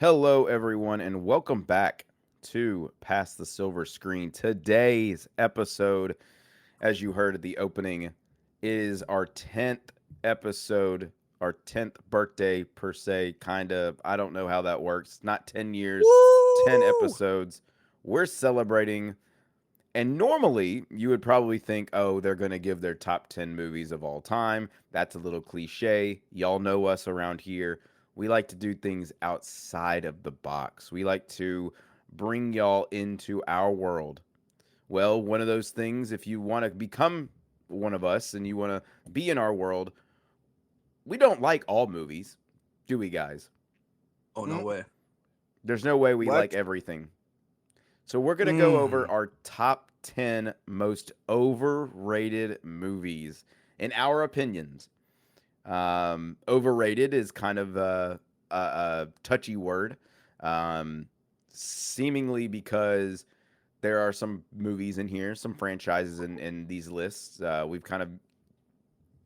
Hello, everyone, and welcome back to Past the Silver Screen. Today's episode, as you heard at the opening, is our 10th episode, our 10th birthday, per se. Kind of, I don't know how that works. Not 10 years, 10 Woo! episodes. We're celebrating, and normally you would probably think, oh, they're going to give their top 10 movies of all time. That's a little cliche. Y'all know us around here. We like to do things outside of the box. We like to bring y'all into our world. Well, one of those things, if you want to become one of us and you want to be in our world, we don't like all movies, do we, guys? Oh, no Mm, way. There's no way we like what? everything. So we're going to go over Mm. our top 10 most overrated movies in our opinions. Overrated is kind of a touchy word, um, seemingly because there are some movies in here, some franchises in these lists. We've kind of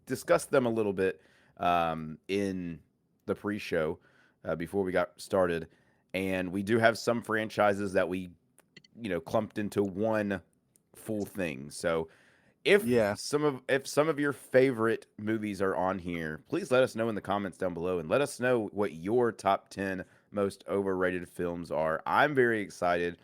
discussed them a little bit in the pre-show before we got started, and we do have some franchises that we clumped into one full thing. So Yeah. if some of your favorite movies are on here, please let us know in the comments down below and let us know what your top 10 most overrated films are. I'm very excited,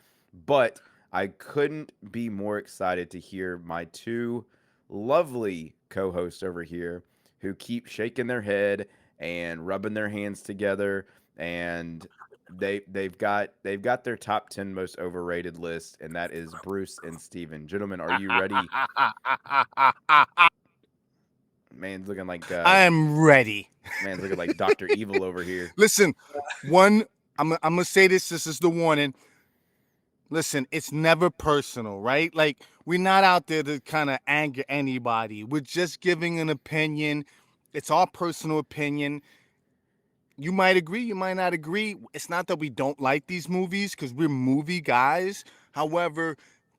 but I couldn't be more excited to hear my two lovely co-hosts over here who keep shaking their head and rubbing their hands together, and they've got their top 10 most overrated list, and that is Bruce and Steven. Gentlemen, are you ready? Man's looking like I am ready. Dr. Evil over here. Listen, one, I'm gonna say this. This is the warning. Listen, it's never personal, right? Like we're not out there to kind of anger anybody. We're just giving an opinion. It's our personal opinion. You might agree, you might not agree. It's not that we don't like these movies because we're movie guys. However,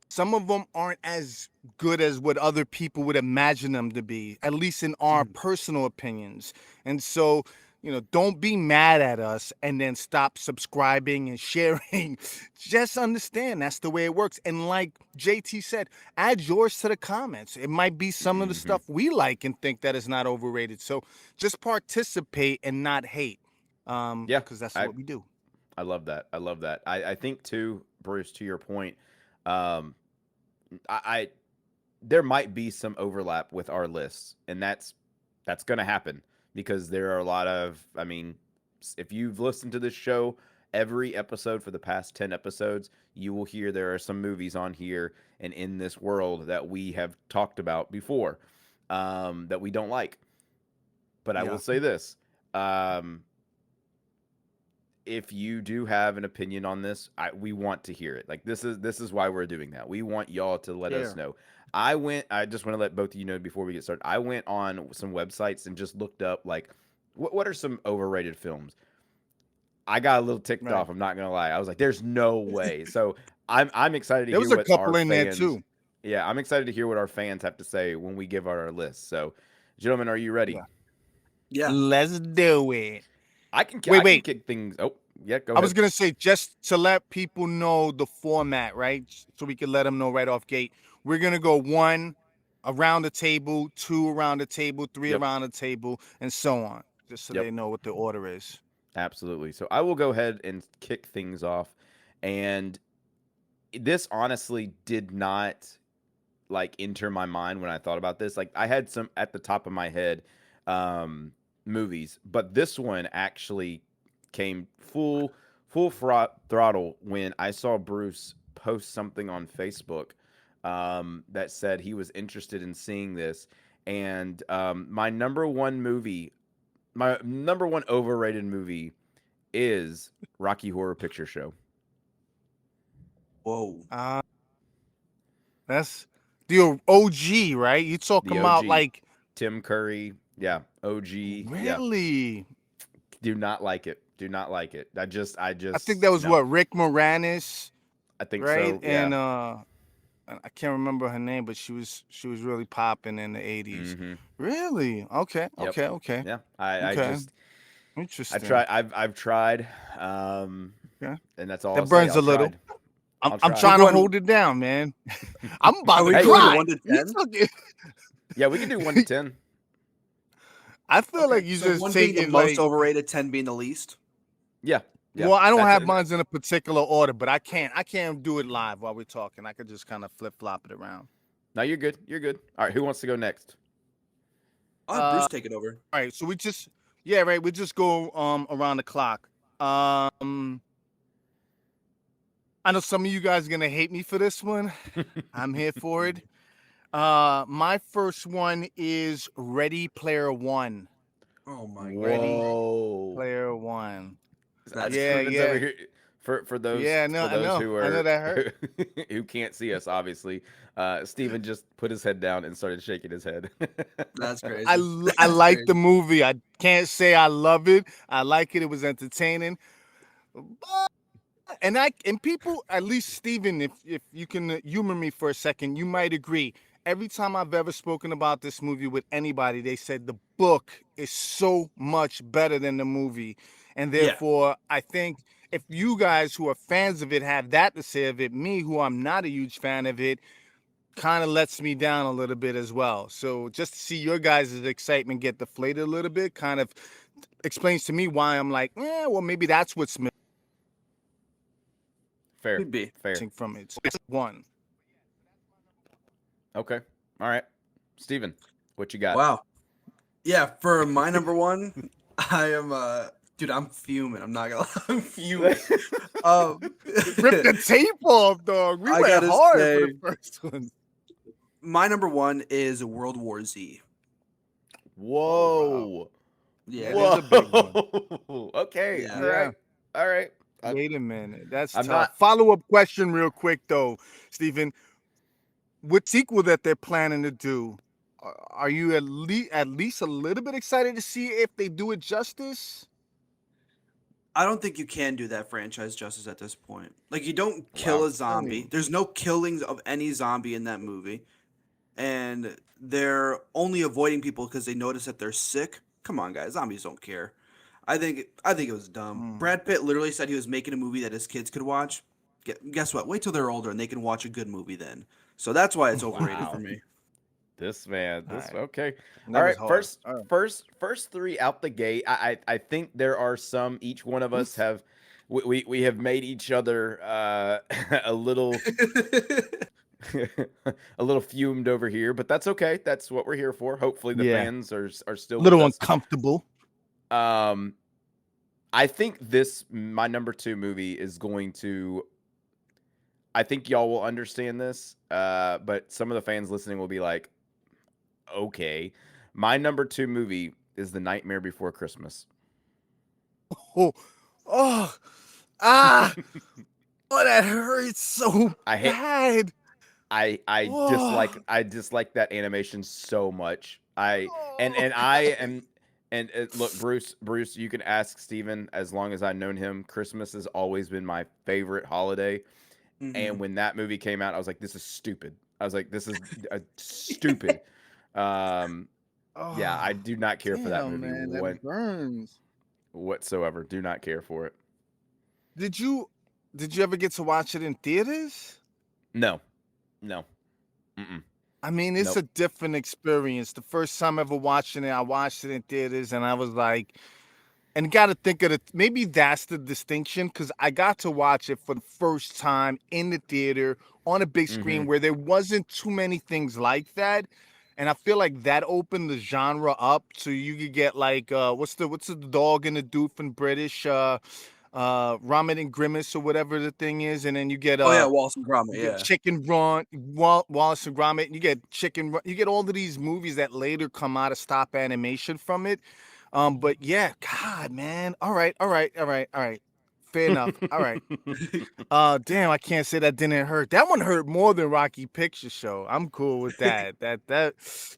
some of them aren't as good as what other people would imagine them to be, at least in our personal opinions. And so, don't be mad at us and then stop subscribing and sharing. Just understand that's the way it works. And like JT said, add yours to the comments. It might be some of the Hmm. stuff we like and think that is not overrated. So just participate and not hate, Yeah, because that's I what we do. I love that. I love that. I think too, Bruce, to your point, um, I there might be some overlap with our lists, and that's going to happen because there are a lot of. I mean, if you've listened to this show every episode for the past 10 episodes, you will hear there are some movies on here and in this world that we have talked about before, that we don't like. But I will Yeah. say this. Um, if you do have an opinion on this, we want to hear it. Like this is why we're doing that. We want y'all to let us Share. know. I just want to let both of you know before we get started. I went on some websites and just looked up like what are some overrated films. I got a little ticked Right. off. I'm not gonna lie. I was like, "There's no way." So I'm excited to There hear was a what our couple in there fans. too. Yeah, I'm excited to hear what our fans have to say when we give our list. So, gentlemen, are you ready? Yeah. Yeah. Let's do it. I Wait, can wait. kick things. Oh, yeah, go I was ahead. gonna say just to let people know the format, right? So we can let them know right off gate. We're gonna go one around the table, two around the table, three Yep. around the table, and so on, just so Yep. they know what the order is. Absolutely. So I will go ahead and kick things off. And this honestly did not like enter my mind when I thought about this. Like I had some at the top of my head movies, but this one actually came throttle when I saw Bruce post something on Facebook that said he was interested in seeing this. And my number one overrated movie is Rocky Horror Picture Show. Whoa. Uh, that's the OG, right? You The talking about OG. like Tim Curry. Yeah. OG. Yeah. really? Do not like it. Do not like it. I I think just that was no. what Rick Moranis, I think right? so. Yeah. And I can't remember her name, but she was really popping in the 80s. Mhm. Really? Okay, Yep. okay, okay, Yeah. I okay. just Interesting. I've tried. Yeah. And that's all That I'll say. burns a I've little. tried. I'm, I'll I'm try. We're trying to going. hold it down, man. I'm about Are to we Hey, going to cry. 1 to You 10? took it. Yeah, we can do 1 to 10. I feel Okay. like you So just 1 take being the it most like. overrated, 10 being the least. Yeah. Yeah. Well, I don't That's have it. mine in a particular order, but I can't do it live while we're talking. I could just kind of flip flop it around. No, you're good. You're good. All right. Who wants to go next? I'll have Bruce take it over. All right, so we just we just go around the clock. Um I know some of you guys are gonna hate me for this one. I'm here for it. My first one is Ready Player One. Oh my Ready god. Whoa. Player One. That's Yeah, Steven's over yeah. here. For those Yeah, no, for I those know. who I know are that hurt. who can't see us, obviously, Steven just put his head down and started shaking his head. That's crazy. I That's like the crazy. movie. I can't say I love it. I like it. It was entertaining. And people, at least Steven, if you can humor me for a second, you might agree. Every time I've ever spoken about this movie with anybody, they said the book is so much better than the movie. And Yeah. therefore, I think if you guys who are fans of it have that to say of it, me, who I'm not a huge fan of it, kind of lets me down a little bit as well. So just to see your guys' excitement get deflated a little bit kind of explains to me why I'm like, well, maybe that's what's Fair. Could be. Fair. missing from it. So it's one. Okay. All right. Steven, what you got? Wow. Yeah, for my number one, I am dude, I'm fuming. I'm not gonna lie. I'm fuming. Rip the tape off, dog. We I went gotta hard for say, the first one. my number one is World War Z. Whoa. Yeah. That is a big one. Whoa. Okay. Yeah. All right. All right. Wait a minute. That's I'm tough. not- Follow-up question real quick, though, Stephen. What sequel that they're planning to do, are you at least a little bit excited to see if they do it justice? I don't think you can do that franchise justice at this point. Like, you don't kill Wow. a zombie. There's no killings of any zombie in that movie. And they're only avoiding people because they notice that they're sick. Come on, guys. Zombies don't care. I think it was dumb. Brad Pitt literally said he was making a movie that his kids could watch. Guess what? Wait till they're older and they can watch a good movie then. So that's why it's overrated Wow. for me. This man. This All right. okay. That All was right. hard. First All right. first three out the gate. I think there are some. Each one of us have. We have made each other a little a little fumed over here, but that's okay. That's what we're here for. Hopefully the Yeah. fans are still A little with us. uncomfortable. I think my number two movie is going to. I think y'all will understand this, but some of the fans listening will be like, "Okay." My number two movie is The Nightmare Before Christmas. Oh, oh, ah, oh, that hurts so I hate. bad. I Oh, dislike that animation so much. I am and look, Bruce, you can ask Steven as long as I've known him. Christmas has always been my favorite holiday. And Mhm. when that movie came out, I was like, this is stupid. I was like, this is stupid. Yeah, I oh, do not care for that damn, movie man, that burns. whatsoever. Do not care for it. Did you ever get to watch it in theaters? No, no, mm-mm. I mean, it's Nope. a different experience. The first time ever watching it, I watched it in theaters, and I was like, and got to think of it. Maybe that's the distinction because I got to watch it for the first time in the theater on a big Mm-hmm. screen where there wasn't too many things like that, and I feel like that opened the genre up so you could get like what's the dog and the doof in British Ramen and Grimace or whatever the thing is, and then you get Oh yeah, Wallace and Gromit. you get Yeah. Chicken Run, Wallace and Gromit, and you get Chicken Run. You get all of these movies that later come out of stop animation from it. But yeah, God, man. All right. Fair enough. All right. Damn, I can't say that didn't hurt. That one hurt more than Rocky Picture Show. I'm cool with that.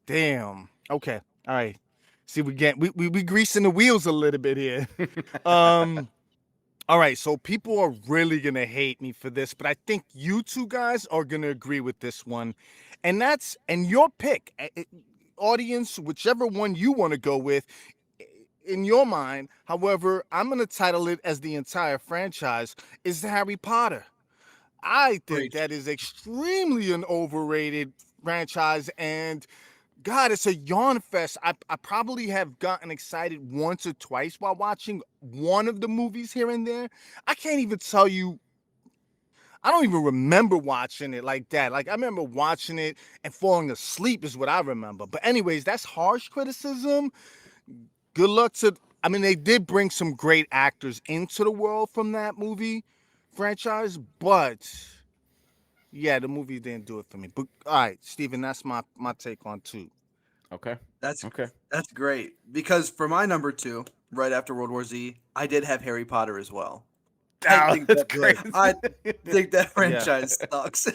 Damn. Okay. All right. See, we greasing the wheels a little bit here. All right, so people are really gonna hate me for this, but I think you two guys are gonna agree with this one, and your pick, audience, whichever one you want to go with. in your mind. However, I'm going to title it as the entire franchise is Harry Potter. I think Preach. that is extremely an overrated franchise, and God, it's a yawn fest. I probably have gotten excited once or twice while watching one of the movies here and there. I can't even tell you. I don't even remember watching it like that. Like I remember watching it and falling asleep is what I remember. But anyways, that's harsh criticism. Good luck to. I mean, they did bring some great actors into the world from that movie franchise, but yeah, the movie didn't do it for me. But all right, Steven, that's my take on two. Okay. That's Okay. that's great because for my number two, right after World War Z, I did have Harry Potter as well. I Oh, think that's that Good. I crazy. think that Yeah. franchise sucks.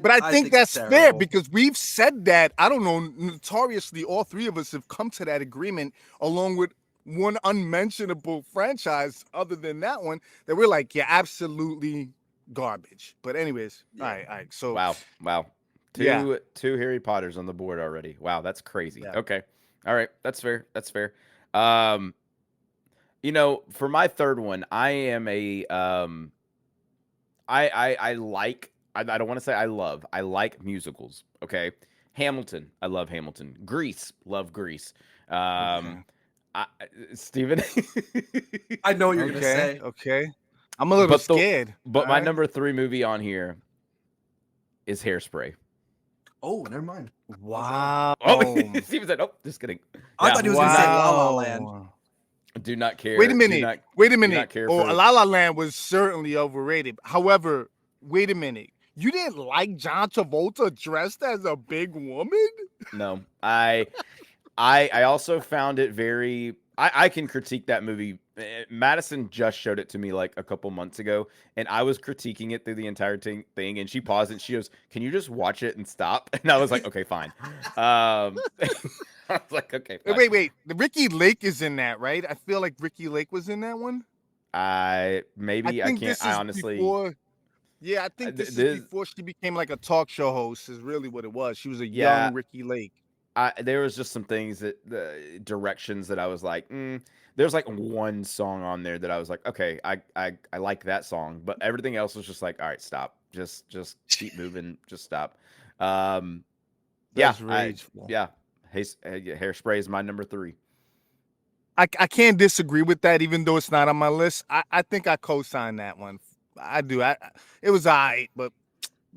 But I I think think it's that's fair terrible. because we've said that. I don't know. Notoriously, all three of us have come to that agreement, along with one unmentionable franchise other than that one, that we're like, yeah, absolutely garbage. But anyways, all Yeah. right, all right. So Wow. Wow. yeah, Two Harry Potters on the board already. Wow, that's crazy. yeah. Okay. All right. That's fair. That's fair. Um, for my third one, I am a I like I don't want to say I love. I like musicals. Okay. Hamilton. I love Hamilton. Grease. Love Grease. Um Okay, Steven. I know what you're gonna okay, say. okay. I'm a little but the scared. All but my right. number 3 movie on here is Hairspray. Oh, never mind. I was wrong. Wow. Oh, Steven said, "Oh, just kidding." I Yeah, thought he was do gonna say not La La Land. Wow. do not Wait a care. minute. Wait a Do minute. not care Oh, for La La Land was certainly overrated. However, wait a minute. You didn't like John Travolta dressed as a big woman? no. I also found it very. I can critique that movie. Madison just showed it to me like a couple months ago, and I was critiquing it through the entire thing. And she paused and she goes, "Can you just watch it and stop?" And I was like, "Okay, fine." I was like, "Okay, fine." Wait. The Ricky Lake is in that, right? I feel like Ricky Lake was in that one. I I maybe I think can't. this I is honestly, before. Yeah, I think this is this before she became like a talk show host. Is really what it was. She was a yeah. young Ricky Lake. There was just some things that the directions that I was like, there's like one song on there that I was like, okay, I like that song, but everything else was just like, all right, stop, just keep moving, just stop. Um, yeah, That's rageful. yeah, Hairspray is my number 3. I can't disagree with that, even though it's not on my list. I think I co-signed that one. I do. It was alright, but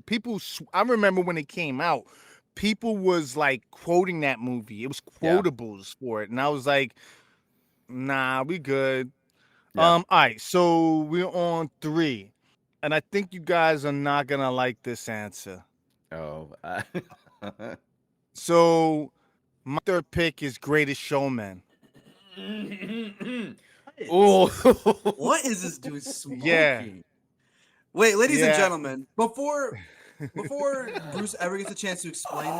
people. I remember when it came out, people was like quoting that movie. It was Yeah, quotables for it, and I was like, nah, we good. yeah. All right, so we're on 3, and I think you guys are not gonna like this answer. Oh, So my third pick is Greatest Showman. oh, What is this dude Yeah, smoking? Wait, ladies and yeah. gentlemen, before Bruce ever gets a chance to explain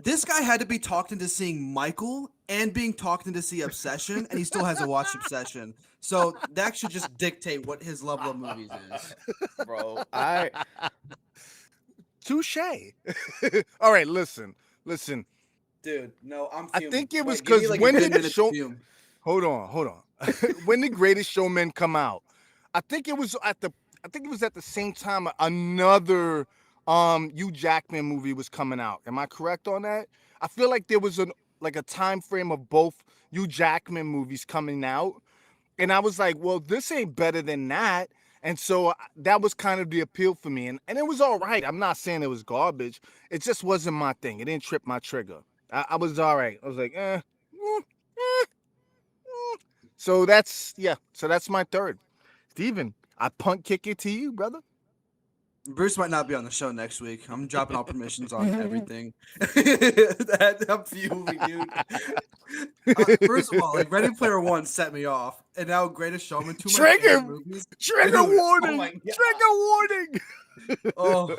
this guy had to be talked into seeing Michael and being talked into see Obsession, and he still hasn't watched Obsession. So that should just dictate what his level of movies is. bro, Touche. All right, listen. Dude, no, I'm I fuming. think it was Wait, give me because like a when good did the minute to show? fume. Hold on. When did Greatest Showman come out? I think it was at the. I think it was at the same time another Hugh Jackman movie was coming out. Am I correct on that? I feel like there was a time frame of both Hugh Jackman movies coming out, and I was like, well, this ain't better than that. And so that was kind of the appeal for me, and it was all right. I'm not saying it was garbage. It just wasn't my thing. It didn't trip my trigger. I was all right. I was like, So that's yeah. So that's my third. Steven, I punt kick it to you, brother. Bruce might not be on the show next week. I'm dropping all permissions on I everything. I'm fuming, dude. First of all, like Ready Player One set me off, and now Greatest Showman, two of my favorite Trigger, movies. trigger Dude, oh warning, my god. trigger warning. Oh,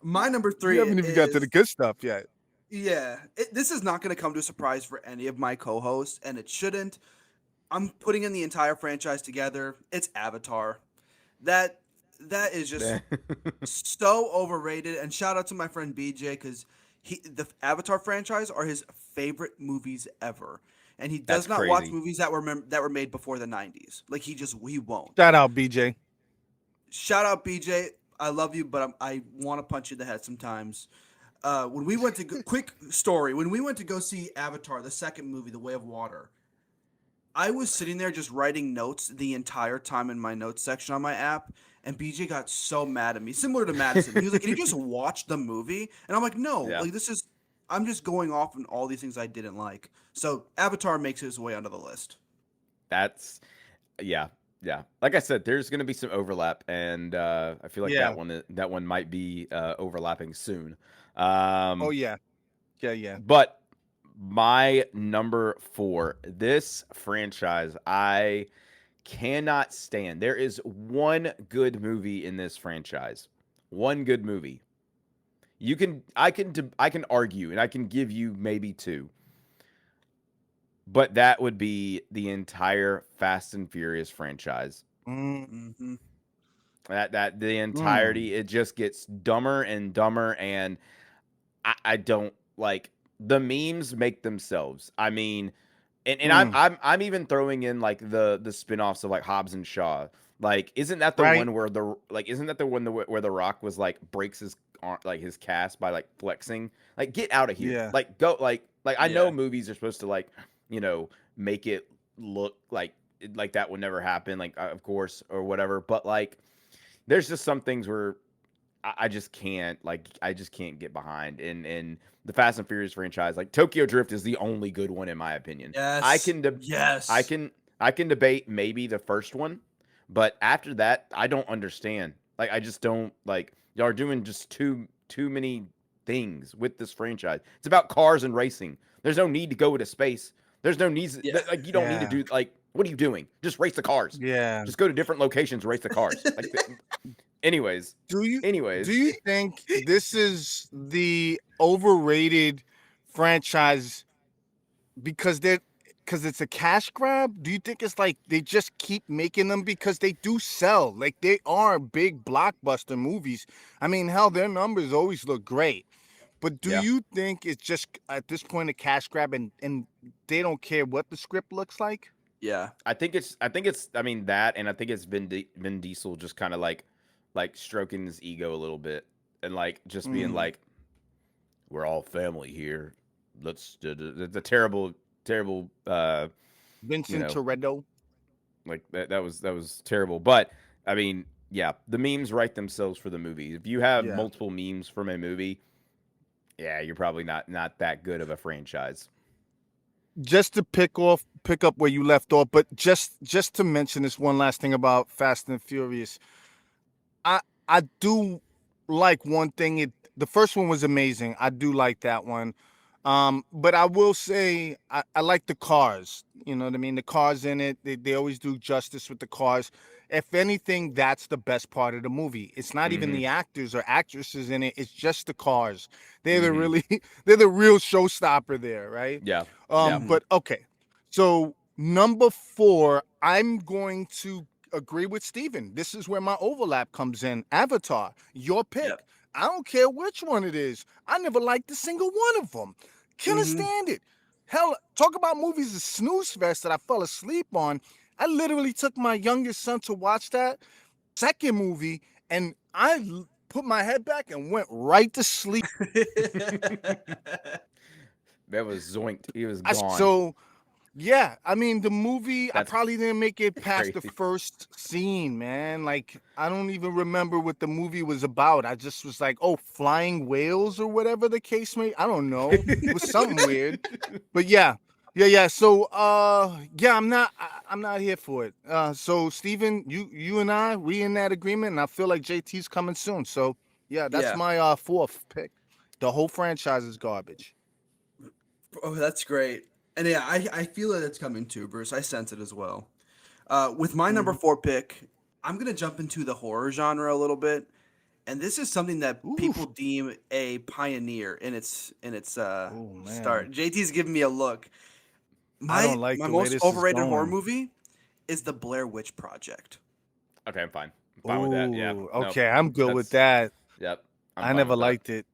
my number You 3 haven't even got to the is good stuff yet. This is not going to come to a surprise for any of my co-hosts, and it shouldn't. I'm putting in the entire franchise together. It's Avatar. That that is just so overrated. And shout out to my friend BJ because the Avatar franchise are his favorite movies ever. and he That's does not watch crazy. movies that were made before the 90s. Like he won't. Shout out, BJ. Shout out BJ. I love you, but I want to punch you in the head sometimes. When we went to quick story, when we went to go see Avatar, the second movie, The Way of Water, I was sitting there just writing notes the entire time in my notes section on my app, and BJ got so mad at me, similar to Madison. He was like, "Can you just watch the movie?" And I'm like, "No, Yeah. like this is, I'm just going off on all these things I didn't like." So Avatar makes his way onto the list. That's yeah, yeah. Like I said, there's going to be some overlap, and I feel like Yeah. that one might be overlapping soon. Oh Um, yeah. Yeah, yeah. but my number four, this franchise, I cannot stand. There is one good movie in this franchise. One good movie. I can argue, and I can give you maybe two, but that would be the entire Fast and Furious franchise. Mm, Mm-hmm. That the mm, entirety, it just gets dumber and dumber, and I don't like the memes make themselves. I mean, and mm. I'm even throwing in like the spin-offs of like Hobbs and Shaw. Like, isn't that the Right? one where isn't that the one where the Rock was like breaks his like his cast by like flexing? Like, get out of here. Yeah. Like, go like I know Yeah. movies are supposed to like, you know, make it look like that would never happen, like of course or whatever, but like there's just some things where I just can't I just can't get behind. And the Fast and Furious franchise, like Tokyo Drift, is the only good one in my opinion. I Yes. can de- I Yes. can I can debate maybe the first one, but after that, I don't understand. Like I just don't like y'all are doing just too many things with this franchise. It's about cars and racing. There's no need to go into space. There's no need Yeah. like you don't need to Yeah. do like what are you doing? Just race the cars. Yeah. Just go to different locations, race the cars. Anyways, Do you do anyways, you think this is the overrated franchise because it's a cash grab? Do you think it's like they just keep making them because they do sell? Like they are big blockbuster movies. I mean, hell, their numbers always look great. But do yeah. you think it's just at this point a cash grab and they don't care what the script looks like? Yeah. I mean that, and I think it's Vin Diesel just kind of like stroking his ego a little bit, and like just being Mm. like, we're all family here. It's a terrible you Vincent know, Toretto. like that was terrible. But I mean, yeah, the memes write themselves for the movie. If you have Yeah. multiple memes from a movie, yeah, you're probably not that good of a franchise. Just to pick up where you left off, but just to mention this one last thing about Fast and Furious. I do like one thing. The first one was amazing. I do like that one. But I will say I like the cars. You know what I mean? The cars in it, they always do justice with the cars. If anything, that's the best part of the movie. It's not even Mm-hmm. the actors or actresses in it, it's just the cars. They're the Mm-hmm. really they're the real showstopper there, right? Yeah. Yeah. Mm-hmm. But okay. So number four, I'm going to agree with Steven. This is where my overlap comes in. Avatar, your Yep. pick. I don't care which one it is. I never liked a single one of them. Can't Mm-hmm. stand it. Hell, talk about movies as snooze fest that I fell asleep on. I literally took my youngest son to watch that second movie, and put my head back and went right to sleep. That was zoinked. He was gone. So yeah, I mean the movie, I That's probably didn't make it past the crazy. first scene, man. Like I don't even remember what the movie was about. I just was like, oh, flying whales or whatever the case may. I don't know. It was something weird. But yeah. Yeah, yeah. So yeah, I'm not here for it. So Steven, you and we in that agreement, and I feel like JT's coming soon. So yeah, that's Yeah. my fourth pick. The whole franchise is garbage. Oh, that's great. And yeah, I feel that it's coming too, Bruce. I sense it as well. With my number Mhm. four pick, I'm gonna jump into the horror genre a little bit, and this is something that Oof. people deem a pioneer in its Oh man. start. JT's giving me a look. I don't My like my the way most this is overrated horror going. movie is the Blair Witch Project. Okay, I'm fine. I'm fine with that. Yeah. Oh, No, okay. I'm good with that's that. yep. I'm I fine never with that. liked it.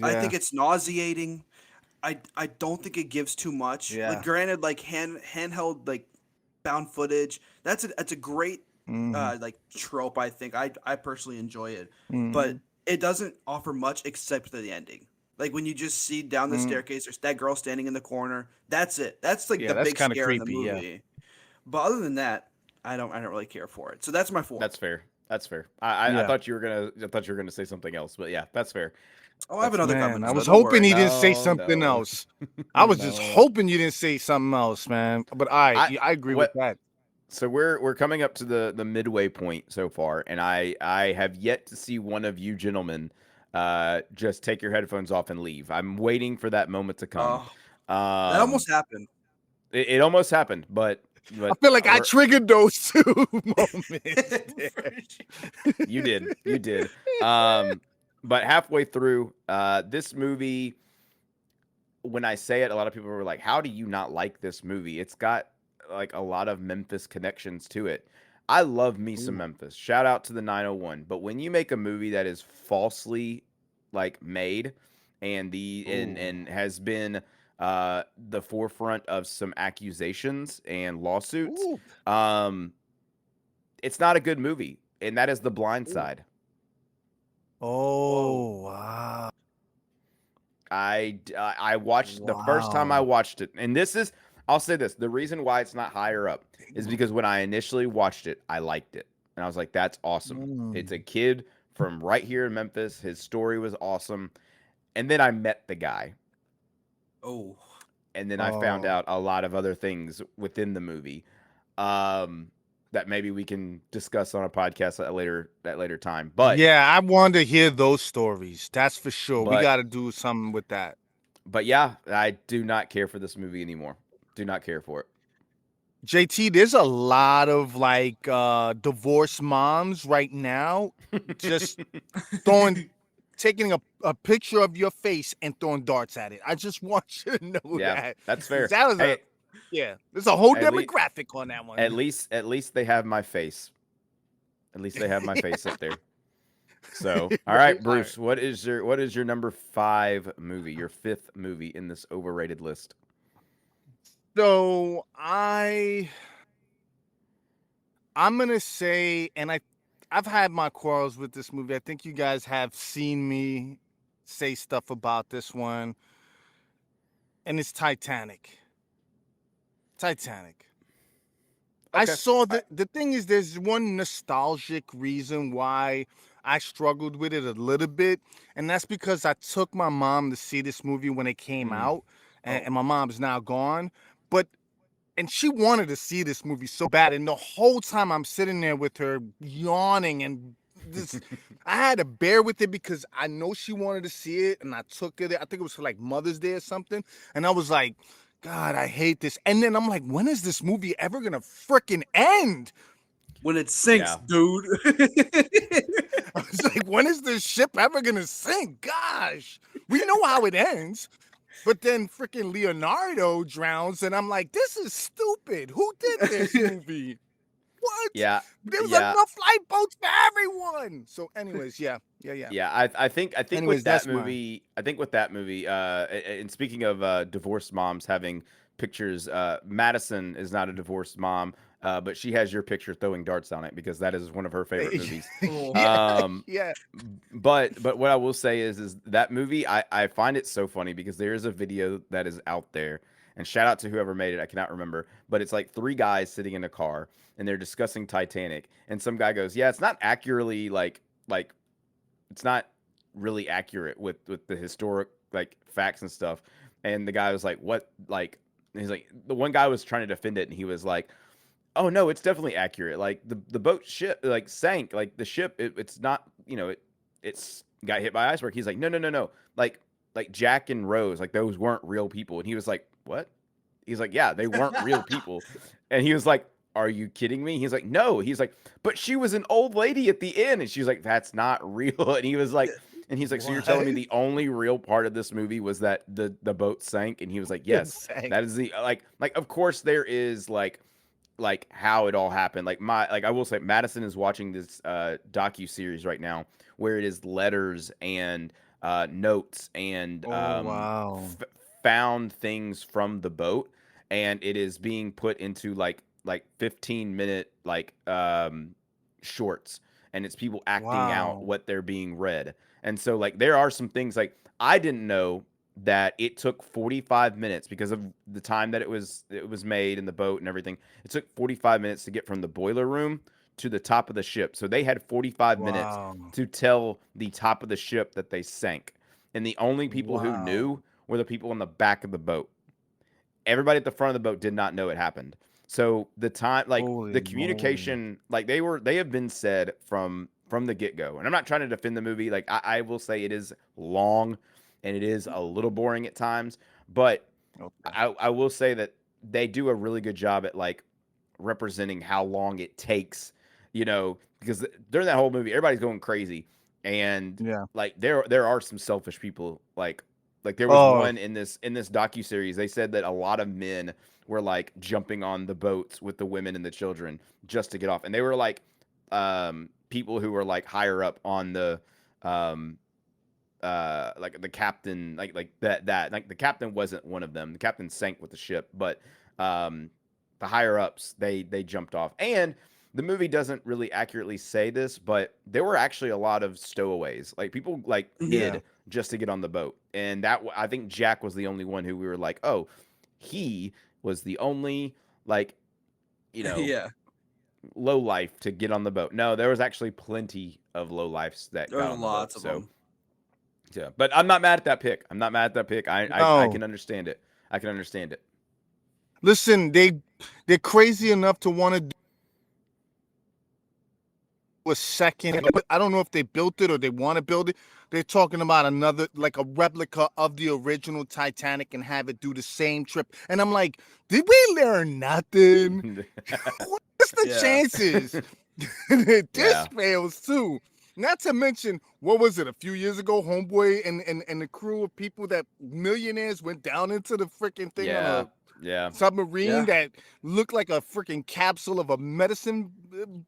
I think Yeah. it's nauseating. I don't think it gives too much. Like, Yeah. granted, like handheld like found footage. That's a great Mm-hmm. like trope. I think I personally enjoy it, Mm-hmm. but it doesn't offer much except for the ending. Like when you just see down the Mm. staircase, there's that girl standing in the corner. That's it. That's like Yeah, the that's big kind of scare in the creepy. Yeah. movie. But other than that, I don't really care for it. So that's my four. That's fair. That's fair. I Yeah. thought you were gonna say something else, but yeah, that's fair. Oh, I have That's another fair. Man, comment I though. was Don't hoping worry. he didn't say No, something no, else. I was just no. hoping you didn't say something else, man. But I I agree with what that. So we're coming up to the midway point so far, and I have yet to see one of you gentlemen just take your headphones off and leave. I'm waiting for that moment to come. Oh, that Um, almost happened. it almost happened, I but feel like I we're triggered those two moments For there. sure. you did. But halfway through this movie, when I say it, a lot of people were like, "How do you not like this movie?" It's got like a lot of Memphis connections to it. I love me some Ooh. Memphis. Shout out to the 901. But when you make a movie that is falsely like made and Ooh. and has been the forefront of some accusations and lawsuits, Ooh. um, it's not a good movie. And that is The Blind Ooh. Side. Whoa. Oh, wow. I watched the first time I Wow. watched it, and this is I'll say this: the reason why it's not higher up is because when I initially watched it, I liked it, and I was like, "That's awesome." It's a Mm. kid from right here in Memphis. His story was awesome, and then I met the guy, Oh. and then I found Oh. out a lot of other things within the movie, um, that maybe we can discuss on a podcast at that later time. Yeah, I want to hear those stories. That's for sure. We But got to do something with that. but yeah, I do not care for this movie anymore. Do not care for it. JT, there's a lot of like divorced moms right now just throwing taking a picture of your face and throwing darts at it. I just want you to know Yeah, that. that's 'Cause fair. that was Hey, there's a whole at least demographic on that one. at least they have my face. At least they have my face up there. So, all Right? right, All right. Bruce, what is your number 5 movie, your 5th movie in this overrated list? So I'm gonna say, and I've had my quarrels with this movie. I think you guys have seen me say stuff about this one, and it's Titanic. Titanic. I Okay. saw All right. the thing is there's one nostalgic reason why I struggled with it a little bit, and that's because I took my mom to see this movie when it came Mm. out, Oh. and my mom's now gone. But and she wanted to see this movie so bad, and the whole time I'm sitting there with her yawning and this I had to bear with it because I know she wanted to see it, and I took it. I think it was for like Mother's Day or something, and I was like, God, I hate this. And then I'm like, when is this movie ever gonna freaking end? When it sinks, Yeah. dude. I was like, when is this ship ever gonna sink? Gosh, we know how it ends. But then freaking Leonardo drowns, and I'm like, this is stupid. Who did this movie? What? Yeah. There's Yeah. enough lifeboats for everyone. So, anyways, yeah. Yeah, I think with Anyways, that that's mine. movie, and speaking of divorced moms having pictures, Madison is not a divorced mom, but she has your picture throwing darts on it because that is one of her favorite movies. Oh. Yeah, Um, yeah. but what I will say is that movie I find it so funny because there is a video that is out there, and shout out to whoever made it, I cannot remember, but it's like three guys sitting in a car and they're discussing Titanic, and some guy goes, "Yeah, it's not accurately like it's not really accurate with the historic like facts and stuff." And the guy was like, "What?" Like, and he's like, the one guy was trying to defend it, and he was like, "Oh no, it's definitely accurate. Like the boat ship like sank. Like the ship, it's not it's got hit by iceberg." He's like, "No, no, no, no. Like Jack and Rose, like those weren't real people." And he was like, "What?" He's like, "Yeah, they weren't real people." And he was like, "Are you kidding me?" He's like, "No." He's like, "But she was an old lady at the end." And she's like, "That's not real." And he was like, and he's like, "So you're telling me What? the only real part of this movie was that the boat sank?" And he was like, It "Yes, sank. that is the like of course there is like how it all happened. Like I will say Madison is watching this docu series right now where it is letters and notes and Oh wow. found things from the boat, and it is being put into like 15-minute shorts, and it's people acting out Wow. what they're being read. And so like there are some things like I didn't know that it took 45 minutes because of the time that it was made in the boat and everything. It took 45 minutes to get from the boiler room to the top of the ship. So they had 45 minutes Wow. to tell the top of the ship that they sank. And the only people who Wow. knew were the people in the back of the boat. Everybody at the front of the boat did not know it happened. So the time, like the Holy moly. communication, like they have been said from the get go. And I'm not trying to defend the movie. Like I will say it is long and it is a little boring at times, but Okay. I will say that they do a really good job at like representing how long it takes, because during that whole movie, everybody's going crazy, and Yeah. like there are some selfish people, like there was Oh, one in this docu series. They said that a lot of men were like jumping on the boats with the women and the children just to get off, and they were like people who were like higher up on the um like the captain, like that like the captain wasn't one of them. The captain sank with the ship, but um the higher ups, they jumped off. And the movie doesn't really accurately say this, but there were actually a lot of stowaways, like people like Mhm. yeah. hid just to get on the boat. And that I think Jack was the only one who we were like, oh, he was the only like you know Yeah, low life to get on the boat. No, there was actually plenty of low lifes that got there's on the boat. lots of So them. yeah, but I'm not mad at that pick. I'm not mad at that pick. I No. can understand it. I can understand it. Listen, they're crazy enough to want to do a second. But I don't know if they built it or they want to build it. They're talking about another, like a replica of the original Titanic, and have it do the same trip. And I'm like, did we learn nothing? What's the Yeah. chances that this Yeah. fails too? Not to mention, what was it, a few years ago, Homeboy and the crew of people that millionaires went down into the freaking thing on Yeah. a Yeah. submarine Yeah. that looked like a freaking capsule of a medicine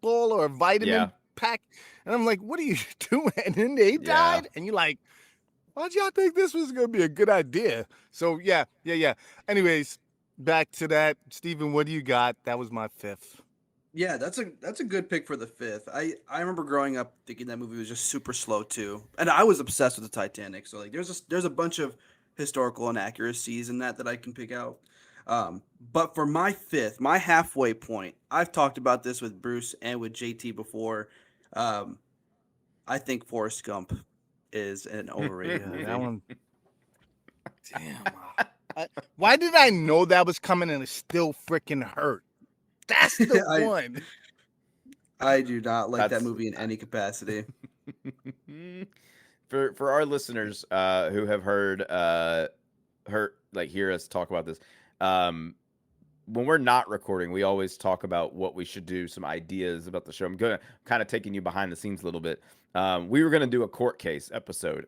ball or a Yeah. vitamin pack. And I'm like, what are you doing? And then they Yeah. died. And you're like, why'd y'all think this was gonna be a good idea? So yeah. Anyways, back to that. Steven, what do you got? That was my fifth. Yeah, that's a good pick for the fifth. I remember growing up thinking that movie was just super slow too, and I was obsessed with the Titanic. So like, there's a bunch of historical inaccuracies in that I can pick out. But for my fifth, my halfway point, I've talked about this with Bruce and with JT before. Um, I think Forrest Gump is an overrated Yeah, that movie. one. Damn. Why did I know that was coming and it still freaking hurt? That's the I one. I do not like that That's movie in any capacity. for our listeners who have heard like hear us talk about this. Um when we're not recording, we always talk about what we should do, some ideas about the show. I'm gonna kind of taking you behind the scenes a little bit. We were gonna do a court case episode,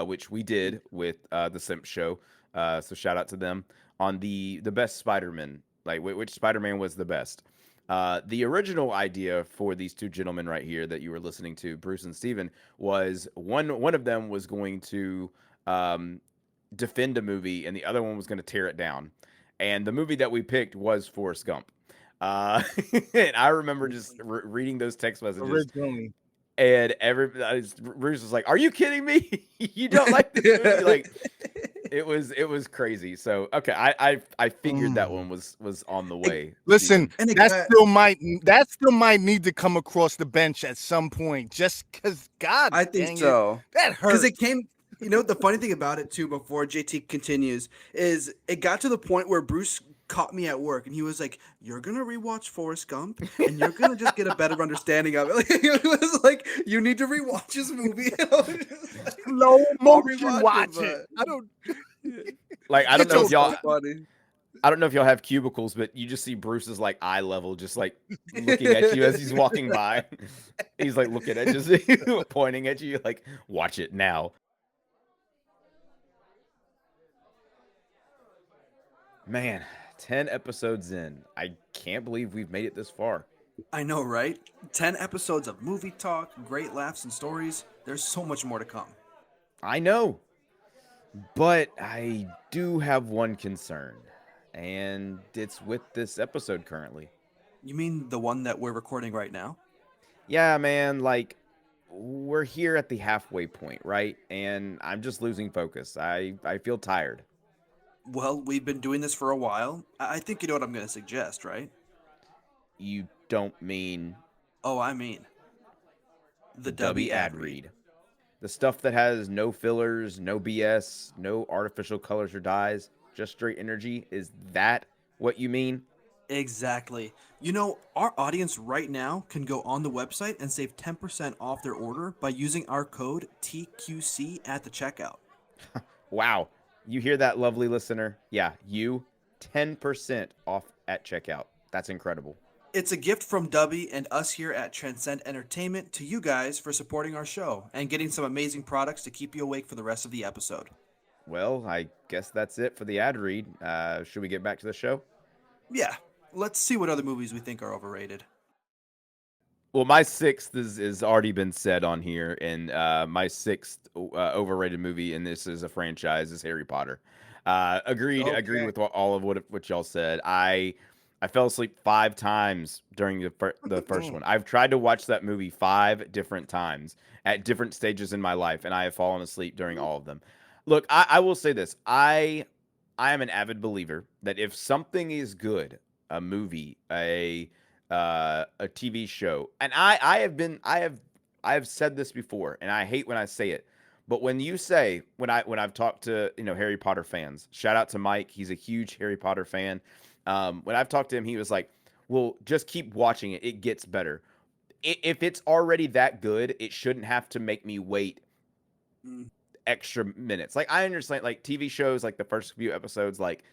which we did with the Simp Show. So shout out to them on the best Spider-Man, like which Spider-Man was the best. The original idea for these two gentlemen right here that you were listening to, Bruce and Steven, was one of them was going to um, defend a movie, and the other one was going to tear it down. And the movie that we picked was Forrest Gump. Uh, and I remember just reading those text messages, Originally. and Bruce was like, "Are you kidding me? You don't like this movie?" Like it was crazy. So okay, I figured that Mm. one was on the It- way, Listen, Steven. and it that got still might need to come across the bench at some point. Just cause, God I think dang it, so. that Because hurt. it came, the funny thing about it too, before JT continues, is it got to the point where Bruce caught me at work and he was like, "You're gonna rewatch Forrest Gump and you're gonna just get a better understanding of it." Like, it was like, "You need to rewatch this movie." And I was just like, Slow "I'll motion rewatch it," watch it. but I don't. Like I don't it's know if just y'all so funny. I don't know if y'all have cubicles, but you just see Bruce's like eye level, just like looking at you as he's walking by. He's like looking at just pointing at you, like watch it now. Man, 10 episodes in, I can't believe we've made it this far. I know, right? 10 episodes of movie talk, great laughs and stories. There's so much more to come. I know. But I do have one concern, and it's with this episode currently. You mean the one that we're recording right now? Yeah, man, like we're here at the halfway point, right? And I'm just losing focus. I feel tired. Well, we've been doing this for a while. I think you know what I'm going to suggest, right? You don't mean Oh, I mean, the the Dubby Dubby ad ad read. read. The stuff that has no fillers, no BS, no artificial colors or dyes, just straight energy. Is that what you mean? Exactly. You know, our audience right now can go on the website and save 10% off their order by using our code TQC at the checkout. Wow. You hear that, lovely listener? Yeah, you 10% off at checkout. That's incredible. It's a gift from Dubby and us here at Transcend Entertainment to you guys for supporting our show and getting some amazing products to keep you awake for the rest of the episode. Well, I guess that's it for the ad read. Should we get back to the show? Yeah, let's see what other movies we think are overrated. Well, my sixth is already been said on here, and my sixth overrated movie, and this is a franchise, is Harry Potter. Agreed Okay. with all of what y'all said. I fell asleep 5 times during the first one. I've tried to watch that movie 5 different times at different stages in my life, and I have fallen asleep during all of them. Look, I will say this: I am an avid believer that if something is good, a movie, a TV show. And I have said this before, and I hate when I say it. But when you say when I've talked to Harry Potter fans, shout out to Mike, he's a huge Harry Potter fan. When I've talked to him, he was like, "Well, just keep watching it; it gets better. If it's already that good, it shouldn't have to make me wait Mm, extra minutes." Like I understand, like TV shows, like the first few episodes, like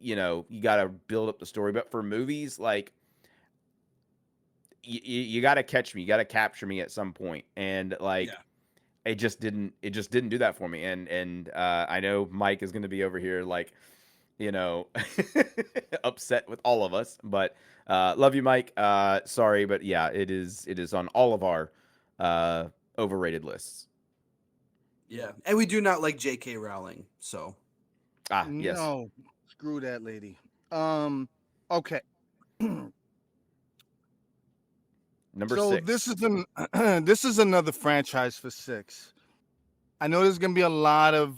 you got to build up the story, but for movies, like you got to catch me, you got to capture me at some point, and like yeah. it just didn't do that for me. And I know Mike is going to be over here like you know upset with all of us, but love you, Mike. Sorry, but yeah, it is on all of our uh overrated lists. Yeah. And we do not like J.K. Rowling, so. Ah, yes. No, screw that lady. Okay. Number So six. this is this is another franchise for six. I know there's gonna be a lot of.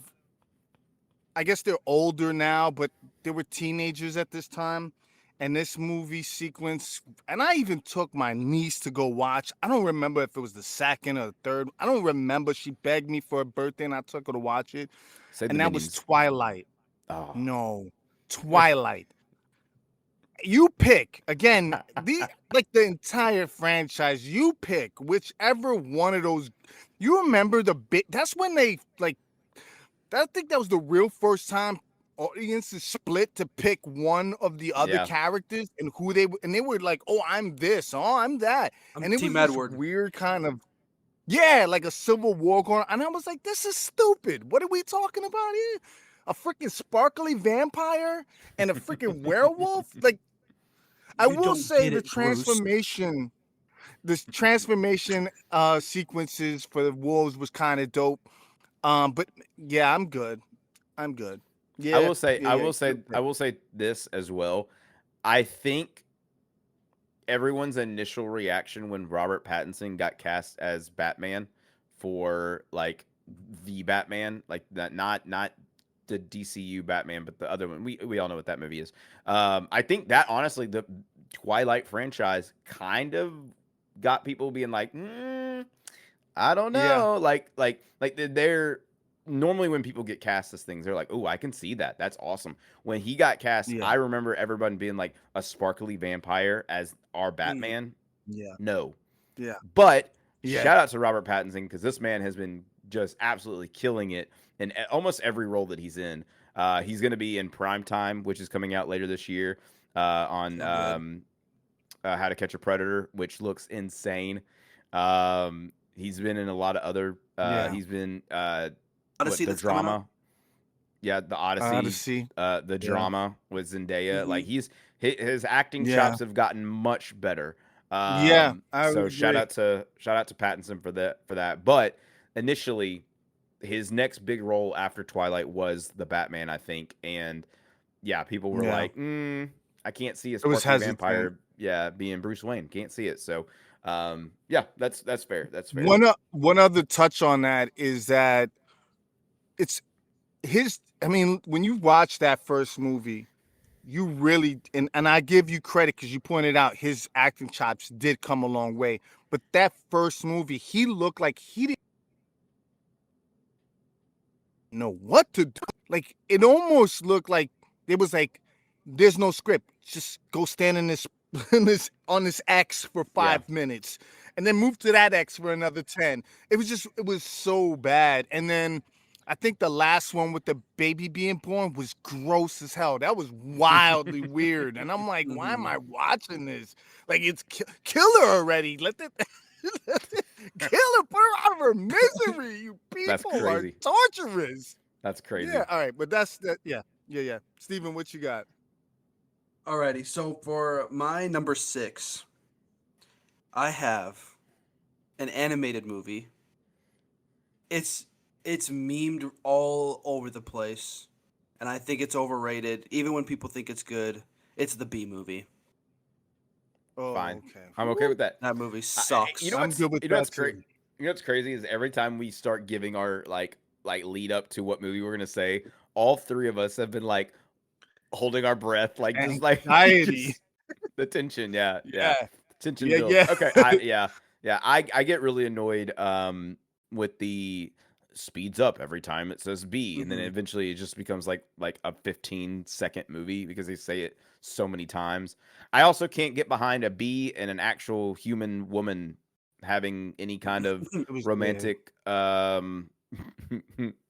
I guess they're older now, but they were teenagers at this time. And this movie sequence, and I even took my niece to go watch. I don't remember if it was the second or the third. I don't remember. She begged me for a birthday, and I took her to watch it. Say the And that was minions. Twilight. Oh. No, Twilight. You pick again. The entire franchise. You pick whichever one of those. You remember the bit? That's when they like. I think that was the real first time audiences split to pick one of the other Yeah. characters and who they were like, oh, I'm this, oh, I'm that, I'm and it Team was this Edward. weird kind of like a civil war going on, and I was like, this is stupid. What are we talking about here? A freaking sparkly vampire and a freaking werewolf? Like, I You will don't say get it, Bruce. this transformation sequences for the wolves was kind of dope. But yeah, I'm good. I'm good. I Yeah, will say, yeah, I yeah. will say, Good I pick. will say this as well. I think everyone's initial reaction when Robert Pattinson got cast as Batman for like the Batman, like that, not the DCU Batman, but the other one. We all know what that movie is. I think that honestly, the Twilight franchise kind of got people being like, I don't Yeah, know. Like they're normally when people get cast as things, they're like, "Oh, I can see that. That's awesome." When he got cast, yeah, I remember everyone being like a sparkly vampire as our Mhm. Batman. yeah, No, yeah, but yeah, shout out to Robert Pattinson because this man has been just absolutely killing it in almost every role that he's in. He's going to be in Prime Time, which is coming out later this year on So good. How to Catch a Predator, which looks insane. He's been in a lot of other. yeah. He's been Odyssey what the that's coming out. drama? Yeah, the Odyssey, Odyssey. the Yeah, drama with Zendaya. Like Hmm. his acting yeah, chops have gotten much better. yeah. I would So agree. shout out to Pattinson for that. But initially, his next big role after Twilight was the Batman, I think, and yeah, people were Yeah, like, I can't see a it was sparkly hesitant. vampire, yeah, being Bruce Wayne. Can't see it. So, yeah, that's fair. That's fair. One other touch on that is that it's his. I mean, when you watch that first movie, you really and I give you credit because you pointed out his acting chops did come a long way. But that first movie, he looked like he didn't know what to do. Like it almost looked like it was like there's no script. Just go stand in this in this on this X for Yeah, 5 minutes and then move to that X for another 10. It was so bad. And then I think the last one with the baby being born was gross as hell. That was wildly weird. And I'm like, why am Mhm. I watching this? Like it's kill her already. Let the kill her, put her out of her misery. You that's people are crazy. torturous. That's Yeah, crazy. all right, but that's that. Yeah, yeah, yeah. Steven, what you got? Alrighty, so for my number 6, I have an animated movie. It's it's memed all over the place, and I think it's overrated. Even when people think it's good, it's the B movie. Oh, Fine. okay. I'm okay Whew. with that. That movie You know sucks. I'm what's good with you know that what's great. too. You know what's crazy is every time we start giving our like lead up to what movie we're gonna say, all three of us have been like holding our breath, like just like Anxiety. just the tension. Yeah, yeah, Yeah, tension yeah, builds. yeah. Okay, yeah. I get really annoyed with the speeds up every time it says B, and then Hmm. eventually it just becomes like a 15-second movie because they say it so many times. I also can't get behind a bee and an actual human woman having any kind of It was weird. romantic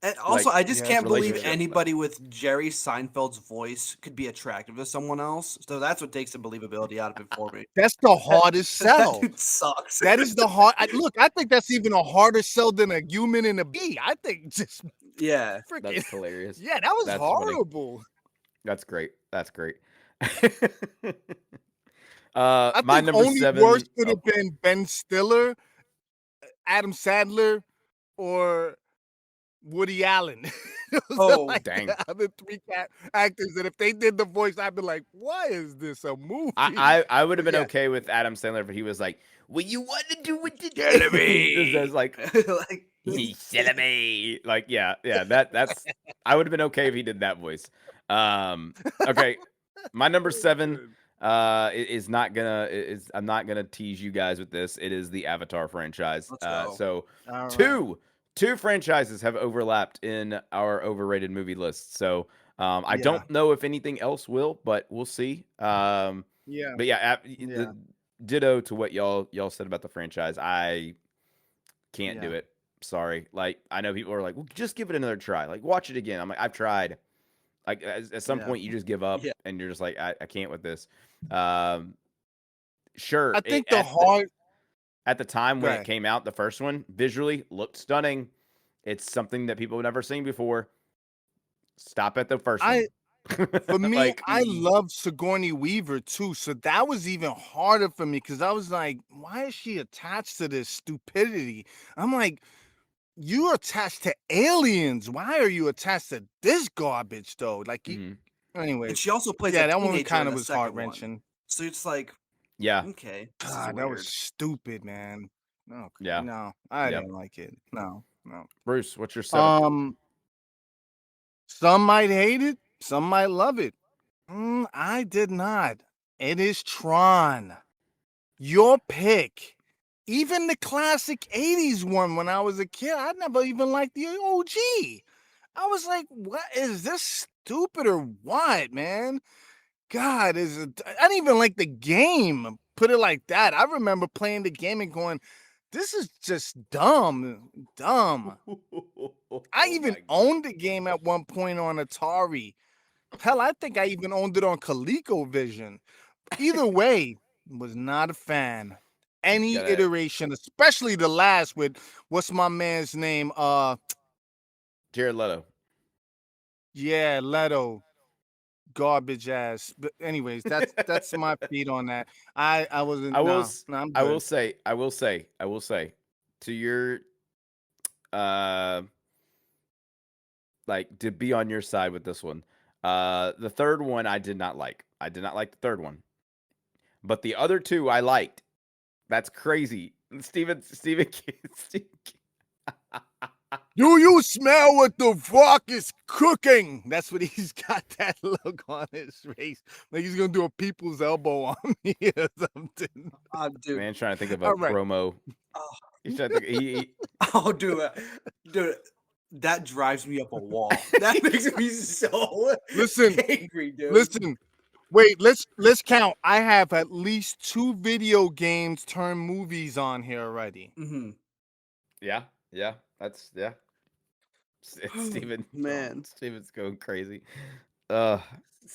And also, like I just Yeah, it's can't believe weird. relationship. Like, anybody with Jerry Seinfeld's voice could be attractive to someone else. So that's what takes the believability out of it for me. That's the hardest That sell. dude sucks. That is the hard. Look, I think that's even a harder sell than a human and a bee. I think just Yeah. freaking. that's hilarious. Yeah, that was That's funny. horrible. That's great. That's great. I My think number only worse 7. could Oh, have been Ben Stiller, Adam Sandler, or Woody Allen. Those are Oh, like dang. the other three actors that if they did the voice, I'd be like, why is this a I, movie? I I would have But been yeah, okay with Adam Sandler if he was like, "What you want to do with killing the?" Just me. as like, like "He's silly me." Like, yeah, yeah. That's. I would have been okay if he did that voice. Um. Okay. My number Oh, 7 good. is not gonna is I'm not gonna tease you guys with this. It is the Avatar franchise. let's go. So All right. two two franchises have overlapped in our overrated movie list. So I Yeah. don't know if anything else will, but we'll see. Yeah. But yeah, Yeah. the ditto to what y'all said about the franchise. I can't do Yeah. it. Sorry. Like I know people are like, well, just give it another try. Like watch it again. I'm like, I've tried. Like at some Yeah. point you just give up Yeah. and you're just like, I can't with this. Um, sure, I think the hard at the time when it guy. came out, the first one visually looked stunning. It's something that people have never seen before. Stop at the first one. I For me, Like, I Mhm. love Sigourney Weaver too, so that was even harder for me because I was like, why is she attached to this stupidity? I'm like, you're attached to aliens. Why are you attached to this garbage though? Like, mhm. And anyways, she also plays a yeah, that one teenager in kind of the was heart second one. wrenching. So it's like, Yeah, okay, this is God, that was weird. stupid, man. No, yeah, no, I yeah. didn't like it. No, no. Bruce, what's your seventh? Um, some might hate it, some might love it. I did not. It is Tron. Your pick. Even the classic 80s one when I was a kid, I never even liked the OG. I was like, what is this stupid or what, man? God, I didn't even like the game. Put it like that. I remember playing the game and going, this is just dumb. Dumb. I Oh even my god. owned the game at one point on Atari. Hell, I think I even owned it on ColecoVision. Either way, was not a fan. Any Gotta iteration, especially the last with what's my man's name? Jared Leto. Yeah, Leto, garbage ass. But anyways, that's my feed on that. I wasn't. No, no, I'm I will good. say, I will say, I will say to your uh like to be on your side with this one. The third one I did not like. I did not like the third one, but the other two I liked. That's crazy. Steve, Do you smell what the fuck is cooking? That's what he's got that look on his face. Like he's gonna do a people's elbow on me or something. Dude. man, trying to think of a All right. promo. Oh, He's trying to think. oh, dude, that drives me up a wall. That makes me so Listen, angry, dude. listen. Wait, let's count. I have at least 2 video games turned movies on here already. Mm-hmm. Yeah, that's yeah. Steven, Man. Steven's going crazy. Uh,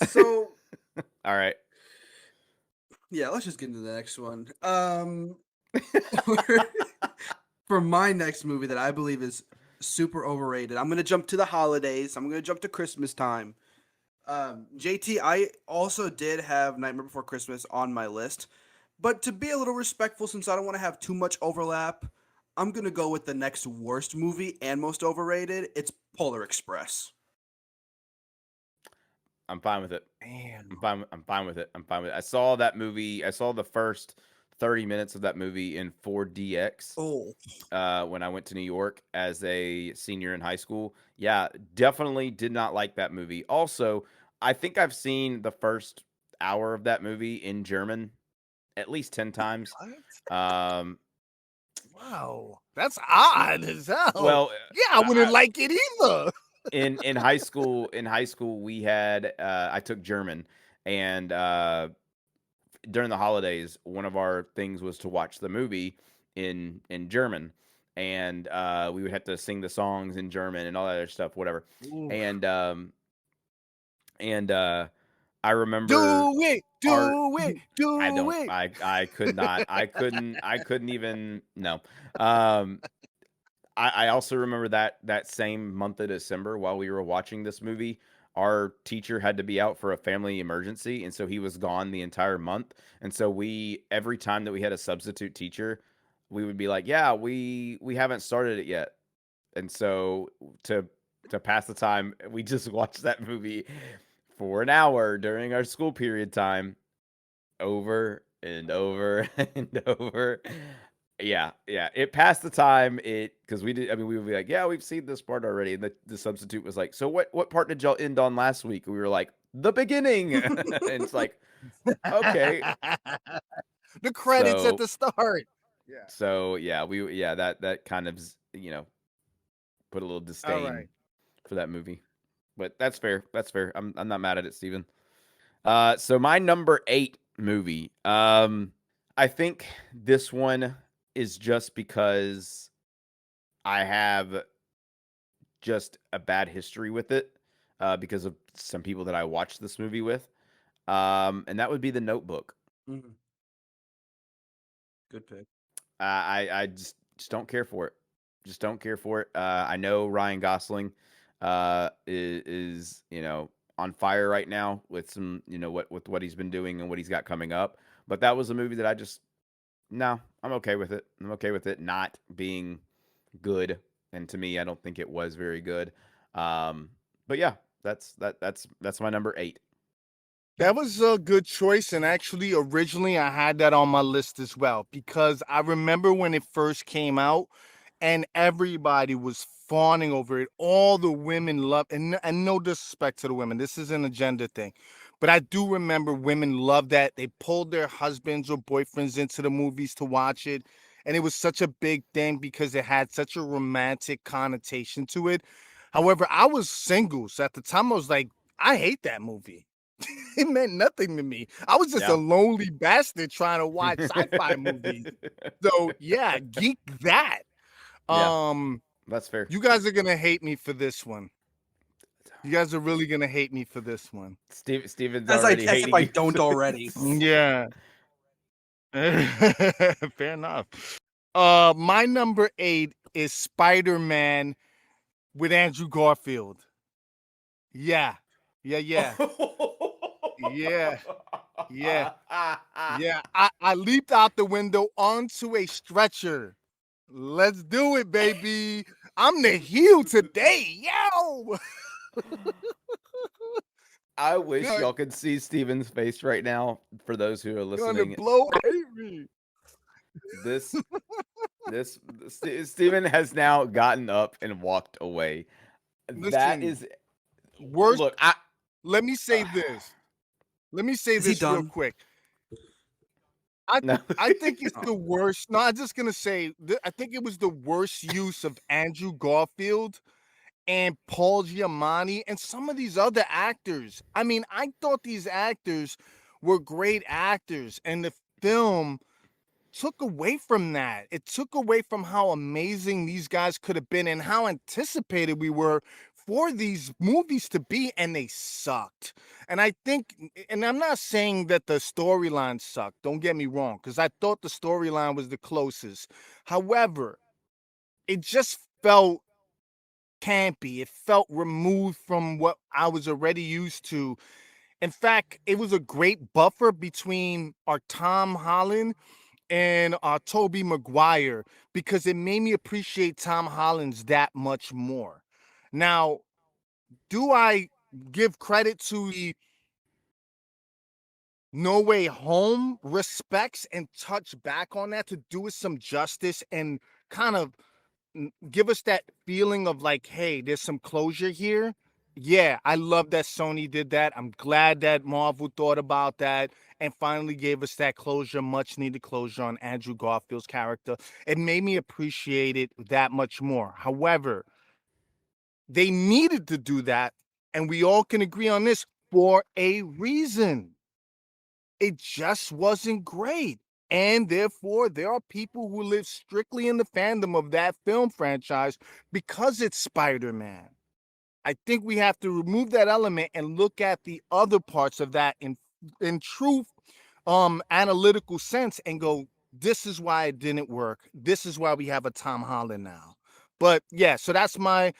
So all right. yeah, let's just get into the next one. For my next movie that I believe is super overrated, I'm gonna jump to the holidays. I'm gonna jump to Christmas time. JT, I also did have Nightmare Before Christmas on my list, but to be a little respectful, since I don't want to have too much overlap, I'm gonna go with the next worst movie and most overrated. It's Polar Express. I'm fine with it. Man. I'm fine with it. I'm fine with it. I saw that movie. I saw the first 30 minutes of that movie in 4DX Oh, when I went to New York as a senior in high school. Yeah, definitely did not like that movie. Also, I think I've seen the first hour of that movie in German at least 10 times. What? Um, Wow. That's odd as hell. well, Yeah, I wouldn't like it either. in high school we had I took German, and during the holidays one of our things was to watch the movie in German, and we would have to sing the songs in German and all that other stuff, whatever. Oof. And I remember Do it, our do it, do I don't it. I could not I couldn't even no. um I also remember that same month of December while we were watching this movie, our teacher had to be out for a family emergency, and so he was gone the entire month. And so we every time that we had a substitute teacher, we would be like, "Yeah, we haven't started it yet." And so to to pass the time, we just watched that movie for an hour during our school period time, over and over and over. Yeah, yeah. It passed the time. It because we did. I mean, we would be like, "Yeah, we've seen this part already." And the substitute was like, "So what part did y'all end on last week?" And we were like, "The beginning." And it's like, okay. The credits at So the start. Yeah. yeah, that kind of put a little All disdain right. for that movie. But that's fair. That's fair. I'm not mad at it, Steven. So my number 8 movie. I think this one is just because I have just a bad history with it, because of some people that I watched this movie with, and that would be The Notebook. mhm. Good pick. I just don't care for it. Just don't care for it. I know Ryan Gosling is on fire right now with some what he's been doing and what he's got coming up. But that was a movie that I just no, I'm okay with it. I'm okay with it not being good, and to me, I don't think it was very good. But yeah, that's my number 8. That was a good choice. And actually, originally, I had that on my list as well because I remember when it first came out and everybody was fawning over it. All the women loved, and no disrespect to the women, this isn't a gender thing. But I do remember women loved that. They pulled their husbands or boyfriends into the movies to watch it. And it was such a big thing because it had such a romantic connotation to it. However, I was single. So at the time, I was like, I hate that movie. It meant nothing to me. I was just a Yeah. lonely bastard trying to watch sci-fi movies. So yeah, geek that. Yeah, Um, that's fair. you guys are gonna hate me for this one. You guys are really gonna hate me for this one. Steven's As already if hating I you. don't already. Yeah. Fair enough. My number 8 is Spider-Man with Andrew Garfield. Yeah. Yeah, yeah. Yeah. Yeah. Yeah. I leaped out the window onto a stretcher. Let's do it, baby. I'm the heel today, yo. I wish You're, y'all could see Steven's face right now. For those who are you're on the listening, blow. Hate me. this this Steven has now gotten up and walked away. That Listen, is worst. look, I Let me say this. Let me say Is he this real done? quick. I no. I think it's Oh. the worst. No, I'm just gonna say. I think it was the worst use of Andrew Garfield and Paul Giamatti and some of these other actors. I mean, I thought these actors were great actors, and the film took away from that. It took away from how amazing these guys could have been and how anticipated we were for these movies to be, and they sucked. And I think, and I'm not saying that the storyline sucked, don't get me wrong, because I thought the storyline was the closest. However, it just felt campy. It felt removed from what I was already used to. In fact, it was a great buffer between our Tom Holland and Toby Maguire because it made me appreciate Tom Holland's that much more. Now, do I give credit to the No Way Home respects and touch back on that to do it some justice and kind of give us that feeling of like, hey, there's some closure here. Yeah, I love that Sony did that. I'm glad that Marvel thought about that and finally gave us that closure, much needed closure on Andrew Garfield's character. It made me appreciate it that much more. However, they needed to do that, and we all can agree on this for a reason. It just wasn't great. And therefore, there are people who live strictly in the fandom of that film franchise because it's Spider Man. I think we have to remove that element and look at the other parts of that in truth, analytical sense and go, this is why it didn't work. This is why we have a Tom Holland now. But yeah, so that's my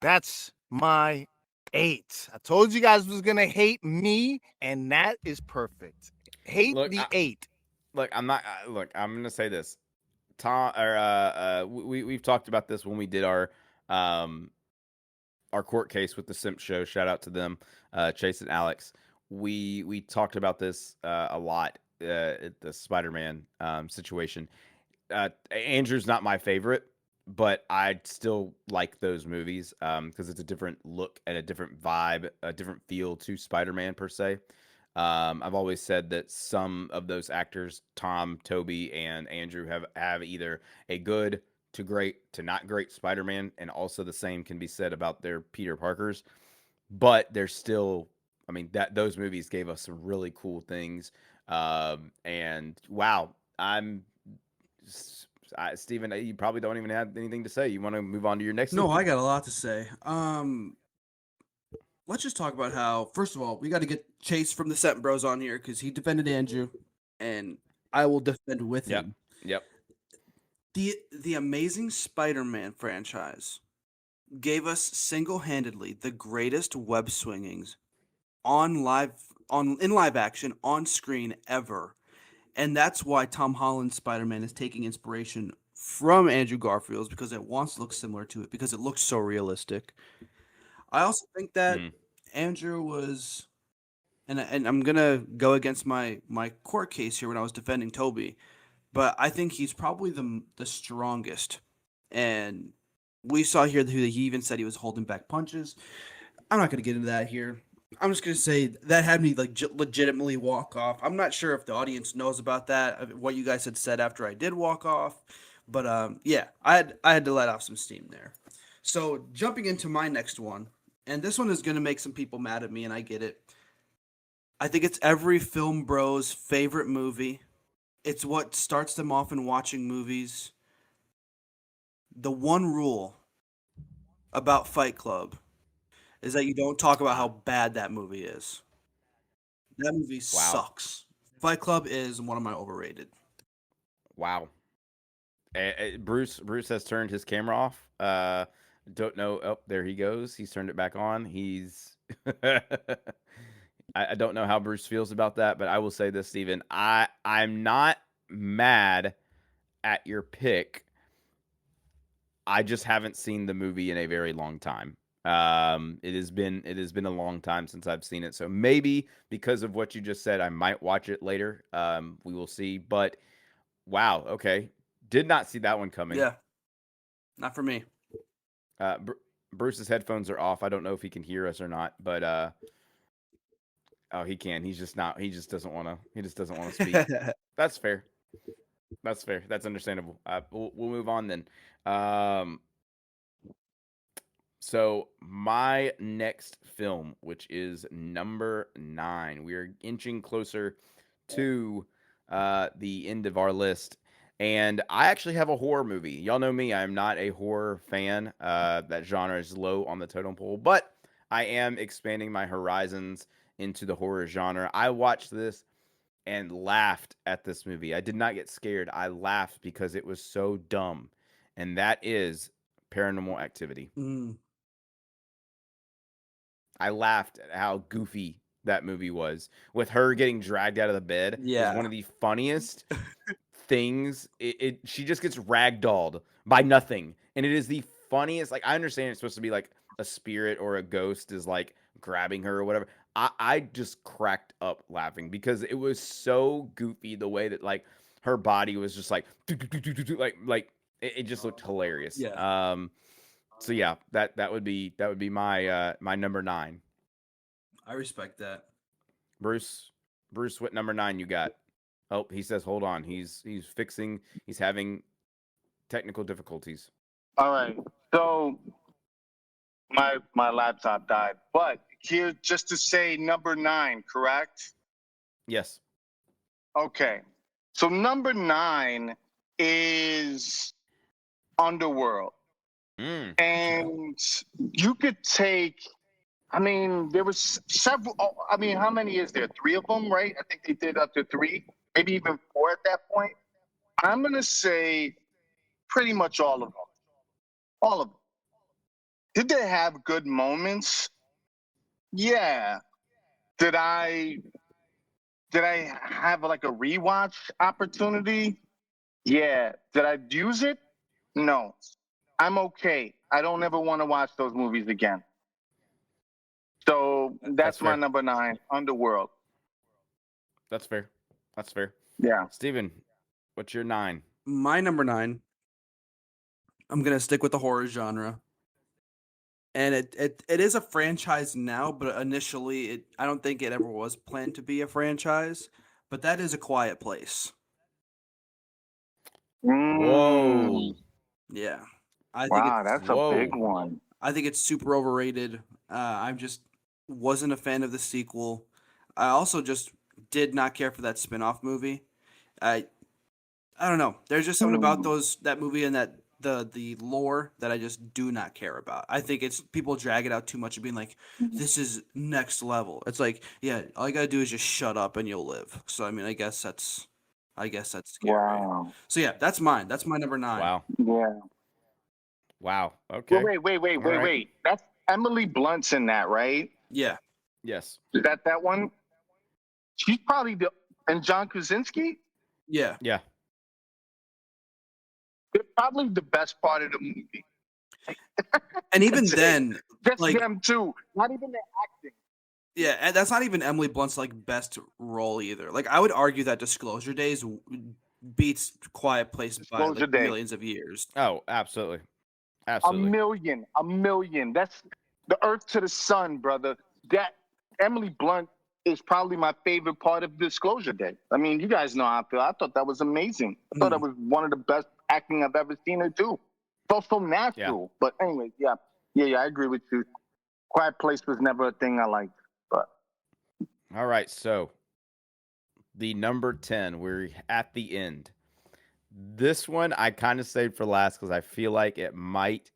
8. I told you guys was gonna hate me, and that is perfect. Hate look, the 8. look, I'm not. Look, I'm gonna say this. Tom, or we've talked about this when we did um our court case with the Simp Show. Shout out to them, Chase and Alex. We talked about this a lot. At the Spider-Man situation. Andrew's not my favorite, but I still like those movies because it's a different look and a different vibe, a different feel to Spider-Man per se. I've always said that some of those actors, Tom, Toby, and Andrew, have either a good to great to not great Spider-Man, and also the same can be said about their Peter Parkers. But they're still, I mean, that those movies gave us some really cool things. And wow, Steven, you probably don't even have anything to say. You want to move on to your next No, one? I got a lot to say. Let's just talk about how, first of all, we got to get Chase from the Set Bros on here because he defended Andrew, and I will defend with Yep. him. Yep. The Amazing Spider-Man franchise gave us single-handedly the greatest web swingings on live on in live action on screen ever. And that's why Tom Holland's Spider-Man is taking inspiration from Andrew Garfield's because it wants to look similar to it because it looks so realistic. I also think that Mm. Andrew was, and I'm gonna go against my court case here when I was defending Toby, but I think he's probably the strongest. And we saw here that he even said he was holding back punches. I'm not gonna get into that here. I'm just gonna say that had me like legitimately walk off. I'm not sure if the audience knows about that, what you guys had said after I did walk off, but yeah, I had to let off some steam there. So jumping into my next one, and this one is gonna make some people mad at me, and I get it. I think it's every film bro's favorite movie. It's what starts them off in watching movies. The one rule about Fight Club is that you don't talk about how Wow. bad that movie is. That movie Wow. sucks. Fight Club is one of my overrated. Wow. Bruce has turned his camera off. Don't know. Oh, there he goes. He's turned it back on. He's. I don't know how Bruce feels about that, but I will say this, Steven. I'm not mad at your pick. I just haven't seen the movie in a very long time. It has been a long time since I've seen it. So maybe because of what you just said, I might watch it later. We will see. But wow, okay, did not see that one coming. Yeah, not for me. Br- Bruce's headphones are off. I don't know if he can hear us or not, but oh, he can. He's just not. He just doesn't want to. He just doesn't want to speak. That's fair. That's fair. That's understandable. We'll move on then. Um, So my next film, which is number 9, we are inching closer to the end of our list, and I actually have a horror movie. Y'all know me; I am not a horror fan. That genre is low on the totem pole, but I am expanding my horizons into the horror genre. I watched this and laughed at this movie. I did not get scared. I laughed because it was so dumb, and that is Paranormal Activity. Mm, I laughed at how goofy that movie was. With her getting dragged out of the bed is yeah. one of the funniest things. She just gets ragdolled by nothing, and it is the funniest. Like I understand it's supposed to be like a spirit or a ghost is like grabbing her or whatever. I just cracked up laughing because it was so goofy the way that like her body was just like like it just looked hilarious. Yeah. So yeah, that would be my my number 9. I respect that. Bruce, Bruce, what number 9 you got? Oh, he says, hold on. He's fixing. He's having technical difficulties. All right. So my laptop died, but here just to say number 9, correct? Yes. Okay. So number 9 is Underworld. Mm. And you could take, I mean, there was several, I mean, how many is there? 3 of them, right? I think they did up to 3, maybe even 4 at that point. I'm going to say pretty much all of them. All of them. Did they have good moments? Yeah. Did I have like a rewatch opportunity? Yeah. Did I use it? No. I'm okay. I don't ever want to watch those movies again. So That's that's my fair. number 9, Underworld. That's fair. That's fair. Yeah. Steven, what's your 9? My number 9, I'm gonna stick with the horror genre. And it is a franchise now, but initially I don't think it ever was planned to be a franchise. But that is A Quiet Place. Mm. Whoa. Yeah. I think Wow, it's that's a big Whoa. one. I think it's super overrated. I just wasn't a fan of the sequel. I also just did not care for that spin-off movie. I I don't know. There's just something about Mm. that movie and that the lore that I just do not care about. I think it's people drag it out too much and being like, this is next level. It's like, yeah, all you gotta do is just shut up and you'll live. So I mean, I guess that's scary. Wow. So yeah, that's mine. That's my number 9. Wow. Yeah. Wow. Well, Okay. wait. All right. That's Emily Blunt's in that, right? Yeah. Yes. Is that one? She's probably the and John Krasinski. Yeah. Yeah. They're probably the best part of the movie. And even That's it. then, Just like, them two. Not even their acting. yeah, and that's not even Emily Blunt's like best role either. Like I would argue that Disclosure Days beats Quiet Place by Disclosure like Day. millions of years. Oh, absolutely. A Absolutely. million. A million. That's the Earth to the Sun, brother. That Emily Blunt is probably my favorite part of Disclosure Day. I mean, you guys know how I feel. I thought that was amazing. I thought that was one of the best acting I've ever seen her do. Felt so Yeah. natural. But anyway, yeah, I agree with you. Quiet Place was never a thing I liked. But All right. So the number 10, we're at the end. This one I kind of saved for last because I feel like it might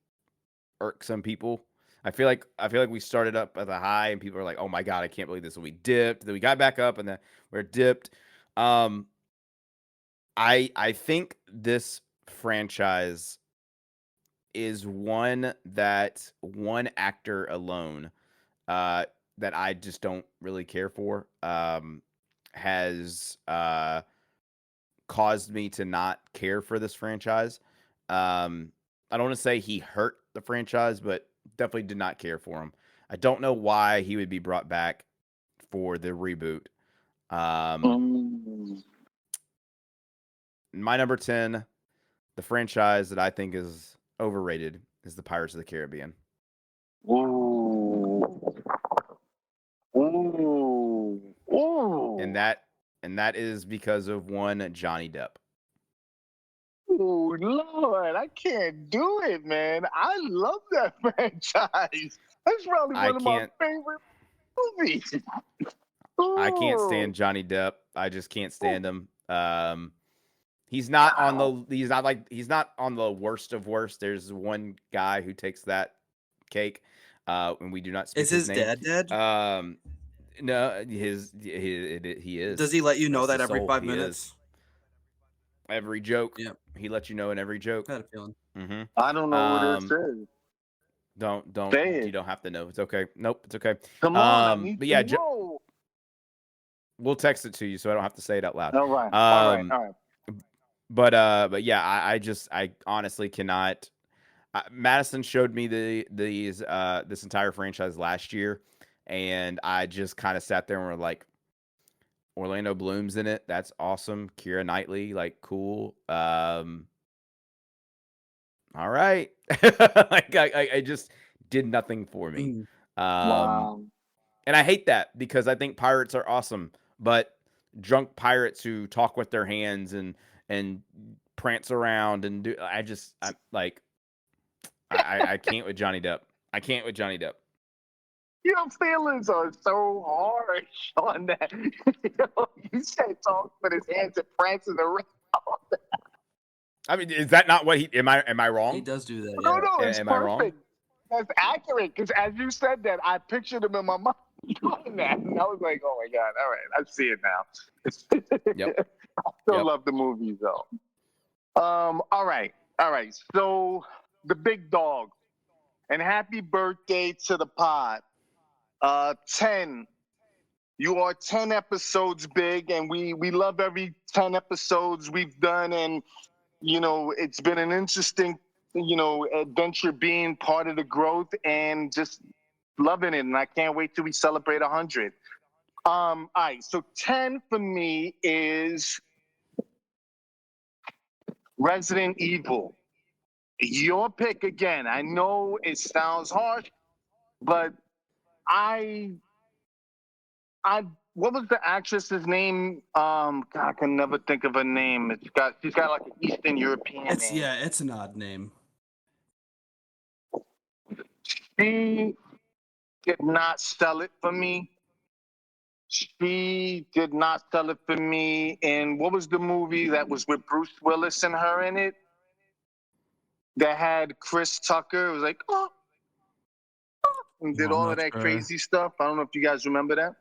irk some people. I feel like we started up at the high and people are like, "Oh my god, I can't believe this." And we dipped, then we got back up, and then we're dipped. Um, I think this franchise is one that one actor alone, uh, that I just don't really care for, has caused me to not care for this franchise. Um, I don't want to say he hurt the franchise, but definitely did not care for him. I don't know why he would be brought back for the reboot. Um, Mm. my number 10, the franchise that I think is overrated, is the Pirates of the Caribbean. Ooh. Ooh. And Ooh. that is because of one Johnny Depp. Ooh, Lord, I can't do it, man. I love that franchise. That's probably I one of my can't favorite movies. I can't Ooh. stand Johnny Depp. I just can't Ooh. stand him. Wow. He's not on the worst of worst. There's one guy who takes that cake, and we do not speak Is his his name. dad dead? Um, no, he Does is. he let you know Rest that his every soul. 5 He is. minutes? Every joke, Yeah, he lets you know in every joke. I had a feeling. I don't Mm-hmm. know who this is. Don't Say you it. don't have to know. It's okay. Nope, it's okay. Come on, I need But to yeah, know. we'll text it to you so I don't have to say it out loud. All right. All right. Um, All right. but yeah, I honestly cannot. Madison showed me this entire franchise last year, and I just kind of sat there and were like, Orlando Bloom's in it. That's awesome. Keira Knightley, like cool. All right, like I just did nothing for me. Mm. Um, Wow. and I hate that because I think pirates are awesome, but drunk pirates who talk with their hands and prance around and do I'm like I can't with Johnny Depp. I can't with Johnny Depp. Your feelings are so harsh on that. You said talk with his hands and prancing around. I mean, is that not what he? Am I He wrong? does do that, No, yeah. no, it's Am I wrong? perfect. That's accurate. Because as you said that, I pictured him in my mind doing that. And I was like, oh my God, all right, I see it now. Yep. Still Yep. love the movies though. All right. All right. So the big dog. And happy birthday to the pod. 10. You are 10 episodes big, and we love every 10 episodes we've done. And, it's been an interesting, adventure being part of the growth and just loving it. And I can't wait till we celebrate 100. All right. So 10 for me is Resident Evil. Your pick again. I know it sounds harsh, but I I what was the actress's name? God, I can never think of her name. She's got like an Eastern European name. It's an odd name. She did not sell it for me. She did not sell it for me. And what was the movie that was with Bruce Willis and her in it? That had Chris Tucker. It was like, oh, and did No, I'm all of not that sure. crazy stuff. I don't know if you guys remember that.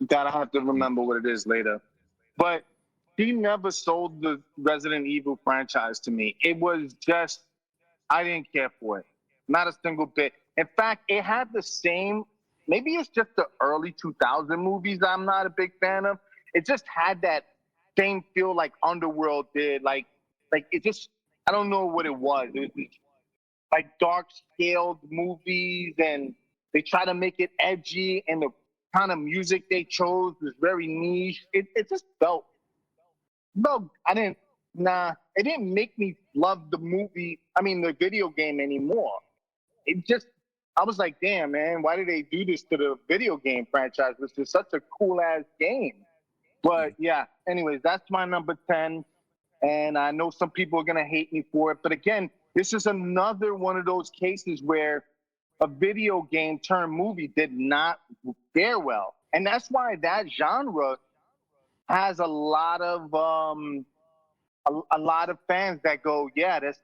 Gotta have to remember what it is later. But he never sold the Resident Evil franchise to me. It was just, I didn't care for it. Not a single bit. In fact, it had the same, maybe it's just the early 2000 movies I'm not a big fan of. It just had that same feel like Underworld did. Like it just, I don't know what it was. It was like dark scaled movies, and they try to make it edgy, and the kind of music they chose was very niche. It just felt no, I didn't. Nah, it didn't make me love the movie. I mean, the video game anymore. It just, I was like, damn, man, why did they do this to the video game franchise, which is such a cool ass game? But yeah, anyways, that's my number 10. And I know some people are gonna hate me for it, but again, this is another one of those cases where a video game turned movie did not fare well, and that's why that genre has a lot of fans that go, yeah, that's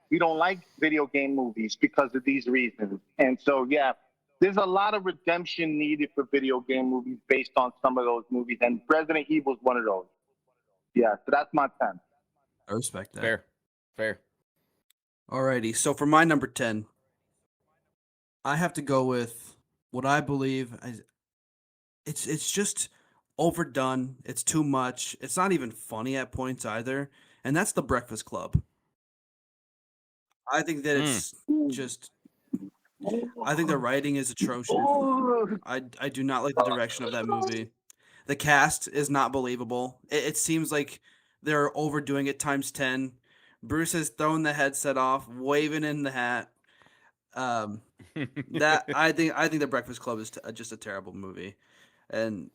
we don't like video game movies because of these reasons. And so, yeah, there's a lot of redemption needed for video game movies based on some of those movies, and Resident Evil is one of those. Yeah, so that's my 10. I respect that. Fair. Fair. Alrighty, so for my number 10, I have to go with what I believe it's just overdone. It's too much. It's not even funny at points either, and that's The Breakfast Club. I think that Mm. it's just. I think the writing is atrocious. I do not like the direction of that movie. The cast is not believable. It seems like they're overdoing it times 10. Bruce has thrown the headset off, waving in the hat. Um, that I think the Breakfast Club is just a terrible movie, and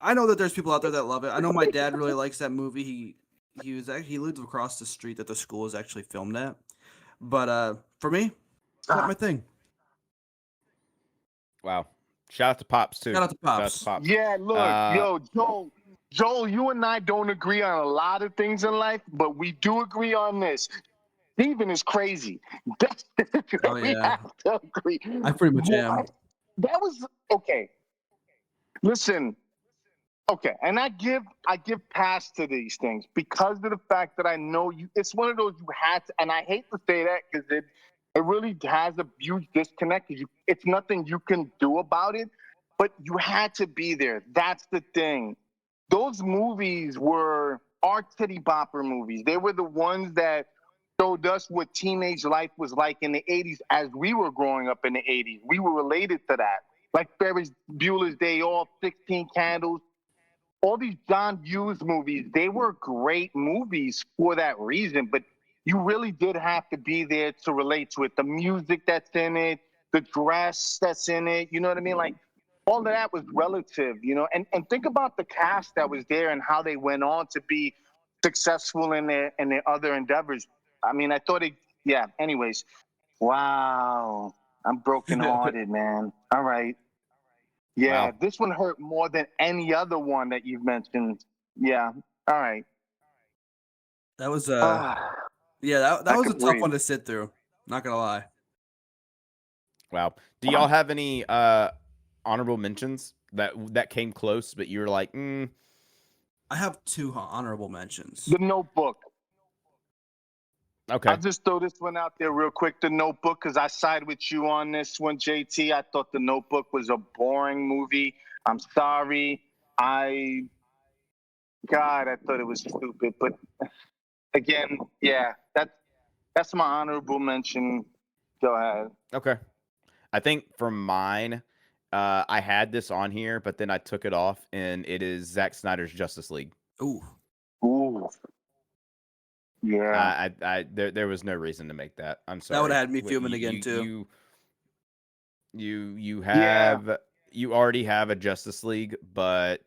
I know that there's people out there that love it. I know my dad really likes that movie. He lived across the street that the school is actually filmed at. But for me, it's not my thing. Wow. Shout out to Pops too. Shout out to Shout out to Pops. Pops. Yeah, look, Uh, yo, Joel, you and I don't agree on a lot of things in life, but we do agree on this. Steven is crazy. That's Oh we yeah, have to agree. I pretty much am. What? That was okay. Listen, okay, and I give pass to these things because of the fact that I know you. It's one of those you had to, and I hate to say that because it really has a huge disconnect. 'Cause it's nothing you can do about it, but you had to be there. That's the thing. Those movies were our titty bopper movies. They were the ones that showed us what teenage life was like in the 80s as we were growing up in the 80s. We were related to that. Like Ferris Bueller's Day Off, 16 Candles, all these John Hughes movies, they were great movies for that reason, but you really did have to be there to relate to it. The music that's in it, the dress that's in it, you know what I mean? Like all of that was relative, you know. And think about the cast that was there and how they went on to be successful in their other endeavors. I mean, I thought it yeah, anyways. Wow. I'm brokenhearted, man. All right. Yeah, wow. this one hurt more than any other one that you've mentioned. Yeah. All right. That was Ah, yeah, that I was a could tough breathe. one to sit through. Not gonna lie. Wow. Do y'all have any honorable mentions that came close, but you were like, I have two honorable mentions. The Notebook. I'll okay. just throw this one out there real quick. The Notebook, because I side with you on this one, JT. I thought The Notebook was a boring movie. I'm sorry. God, I thought it was stupid. But again, yeah, that's my honorable mention. Go ahead. Okay. I think for mine, I had this on here, but then I took it off, and it is Zack Snyder's Justice League. Ooh, Ooh, yeah. There was no reason to make that. I'm that would sorry. have had me What fuming again too. you Yeah. have you already have a Justice League, but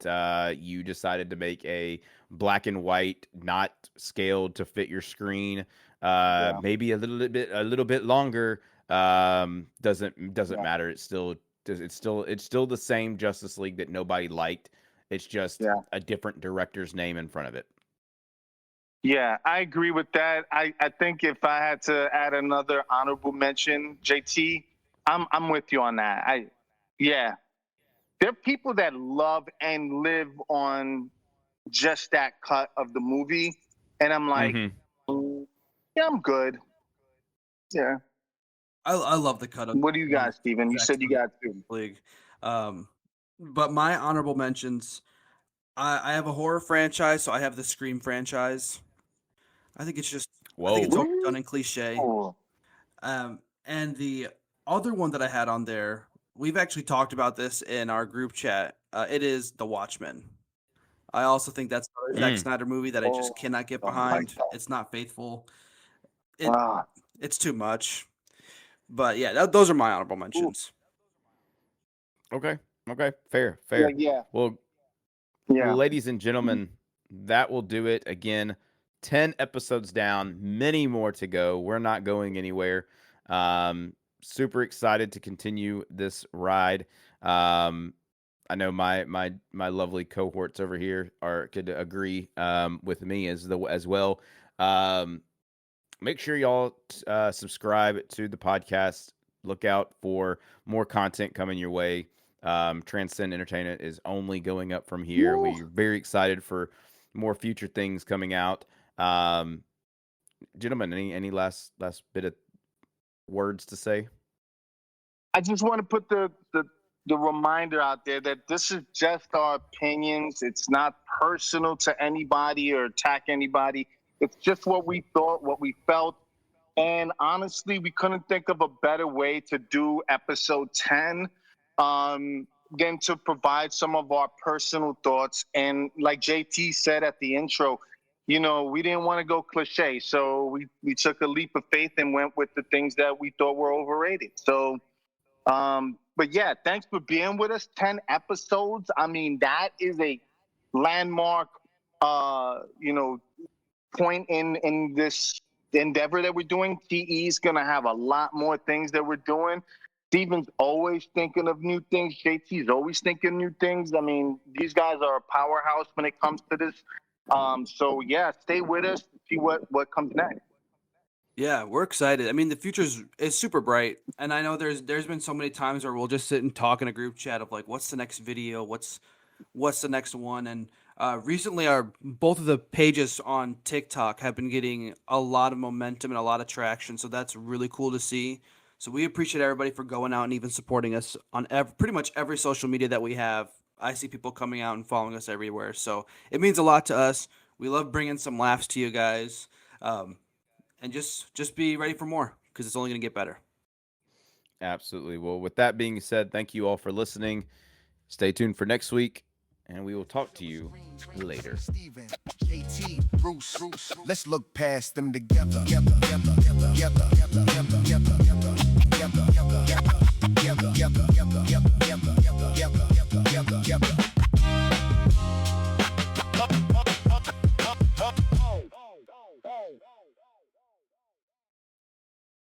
you decided to make a black and white, not scaled to fit your screen. Yeah. Maybe a little bit longer. Doesn't Yeah. matter. It's still the same Justice League that nobody liked. It's just Yeah. a different director's name in front of it. Yeah, I agree with that. I think if I had to add another honorable mention, JT, I'm with you on that. Yeah. There are people that love and live on just that cut of the movie. And I'm like, Hmm. yeah, I'm good. Yeah. I love the cut of What do you got, Steven? You Zack said you Snyder's got two. League. But my honorable mentions, I have a horror franchise, so I have the Scream franchise. I think it's Whoa. overdone and cliche. Ooh. And the other one that I had on there, we've actually talked about this in our group chat. It is The Watchmen. I also think that's another Zack Mm. Snyder movie that I just Oh, cannot get don't like behind. It's not faithful. that. It it's too much. But yeah, those are my honorable Ooh. mentions. Okay. Okay. Fair. Yeah, Fair. yeah, Well, yeah. ladies and gentlemen, that will do it. Again, 10 episodes down, many more to go. We're not going anywhere. Super excited to continue this ride. Um, I know my lovely cohorts over here could agree with me as well. Um, Make sure y'all subscribe to the podcast. Look out for more content coming your way. Transcend Entertainment is only going up from here. Woo. We're very excited for more future things coming out. Um, Gentlemen, any last bit of words to say? I just want to put the reminder out there that this is just our opinions. It's not personal to anybody or attack anybody. It's just what we thought, what we felt. And honestly, we couldn't think of a better way to do episode 10 than to provide some of our personal thoughts. And like JT said at the intro, you know, we didn't want to go cliche. So we took a leap of faith and went with the things that we thought were overrated. So, but yeah, thanks for being with us. 10 episodes. I mean, that is a landmark, you know, point in this endeavor that we're doing. TE is going to have a lot more things that we're doing. Steven's always thinking of new things. JT's always thinking new things. I mean, these guys are a powerhouse when it comes to this. So yeah, stay with us. See what comes next. Yeah, we're excited. I mean, the future is super bright, and I know there's been so many times where we'll just sit and talk in a group chat of like, what's the next video, what's the next one, and recently our both of the pages on TikTok have been getting a lot of momentum and a lot of traction, so that's really cool to see. So we appreciate everybody for going out and even supporting us on pretty much every social media that we have. I see people coming out and following us everywhere, so it means a lot to us. We love bringing some laughs to you guys. And just be ready for more because it's only going to get better. Absolutely. Well, with that being said, thank you all for listening. Stay tuned for next week, and we will talk to you later. Steven, JT, Bruce, let's look past them together.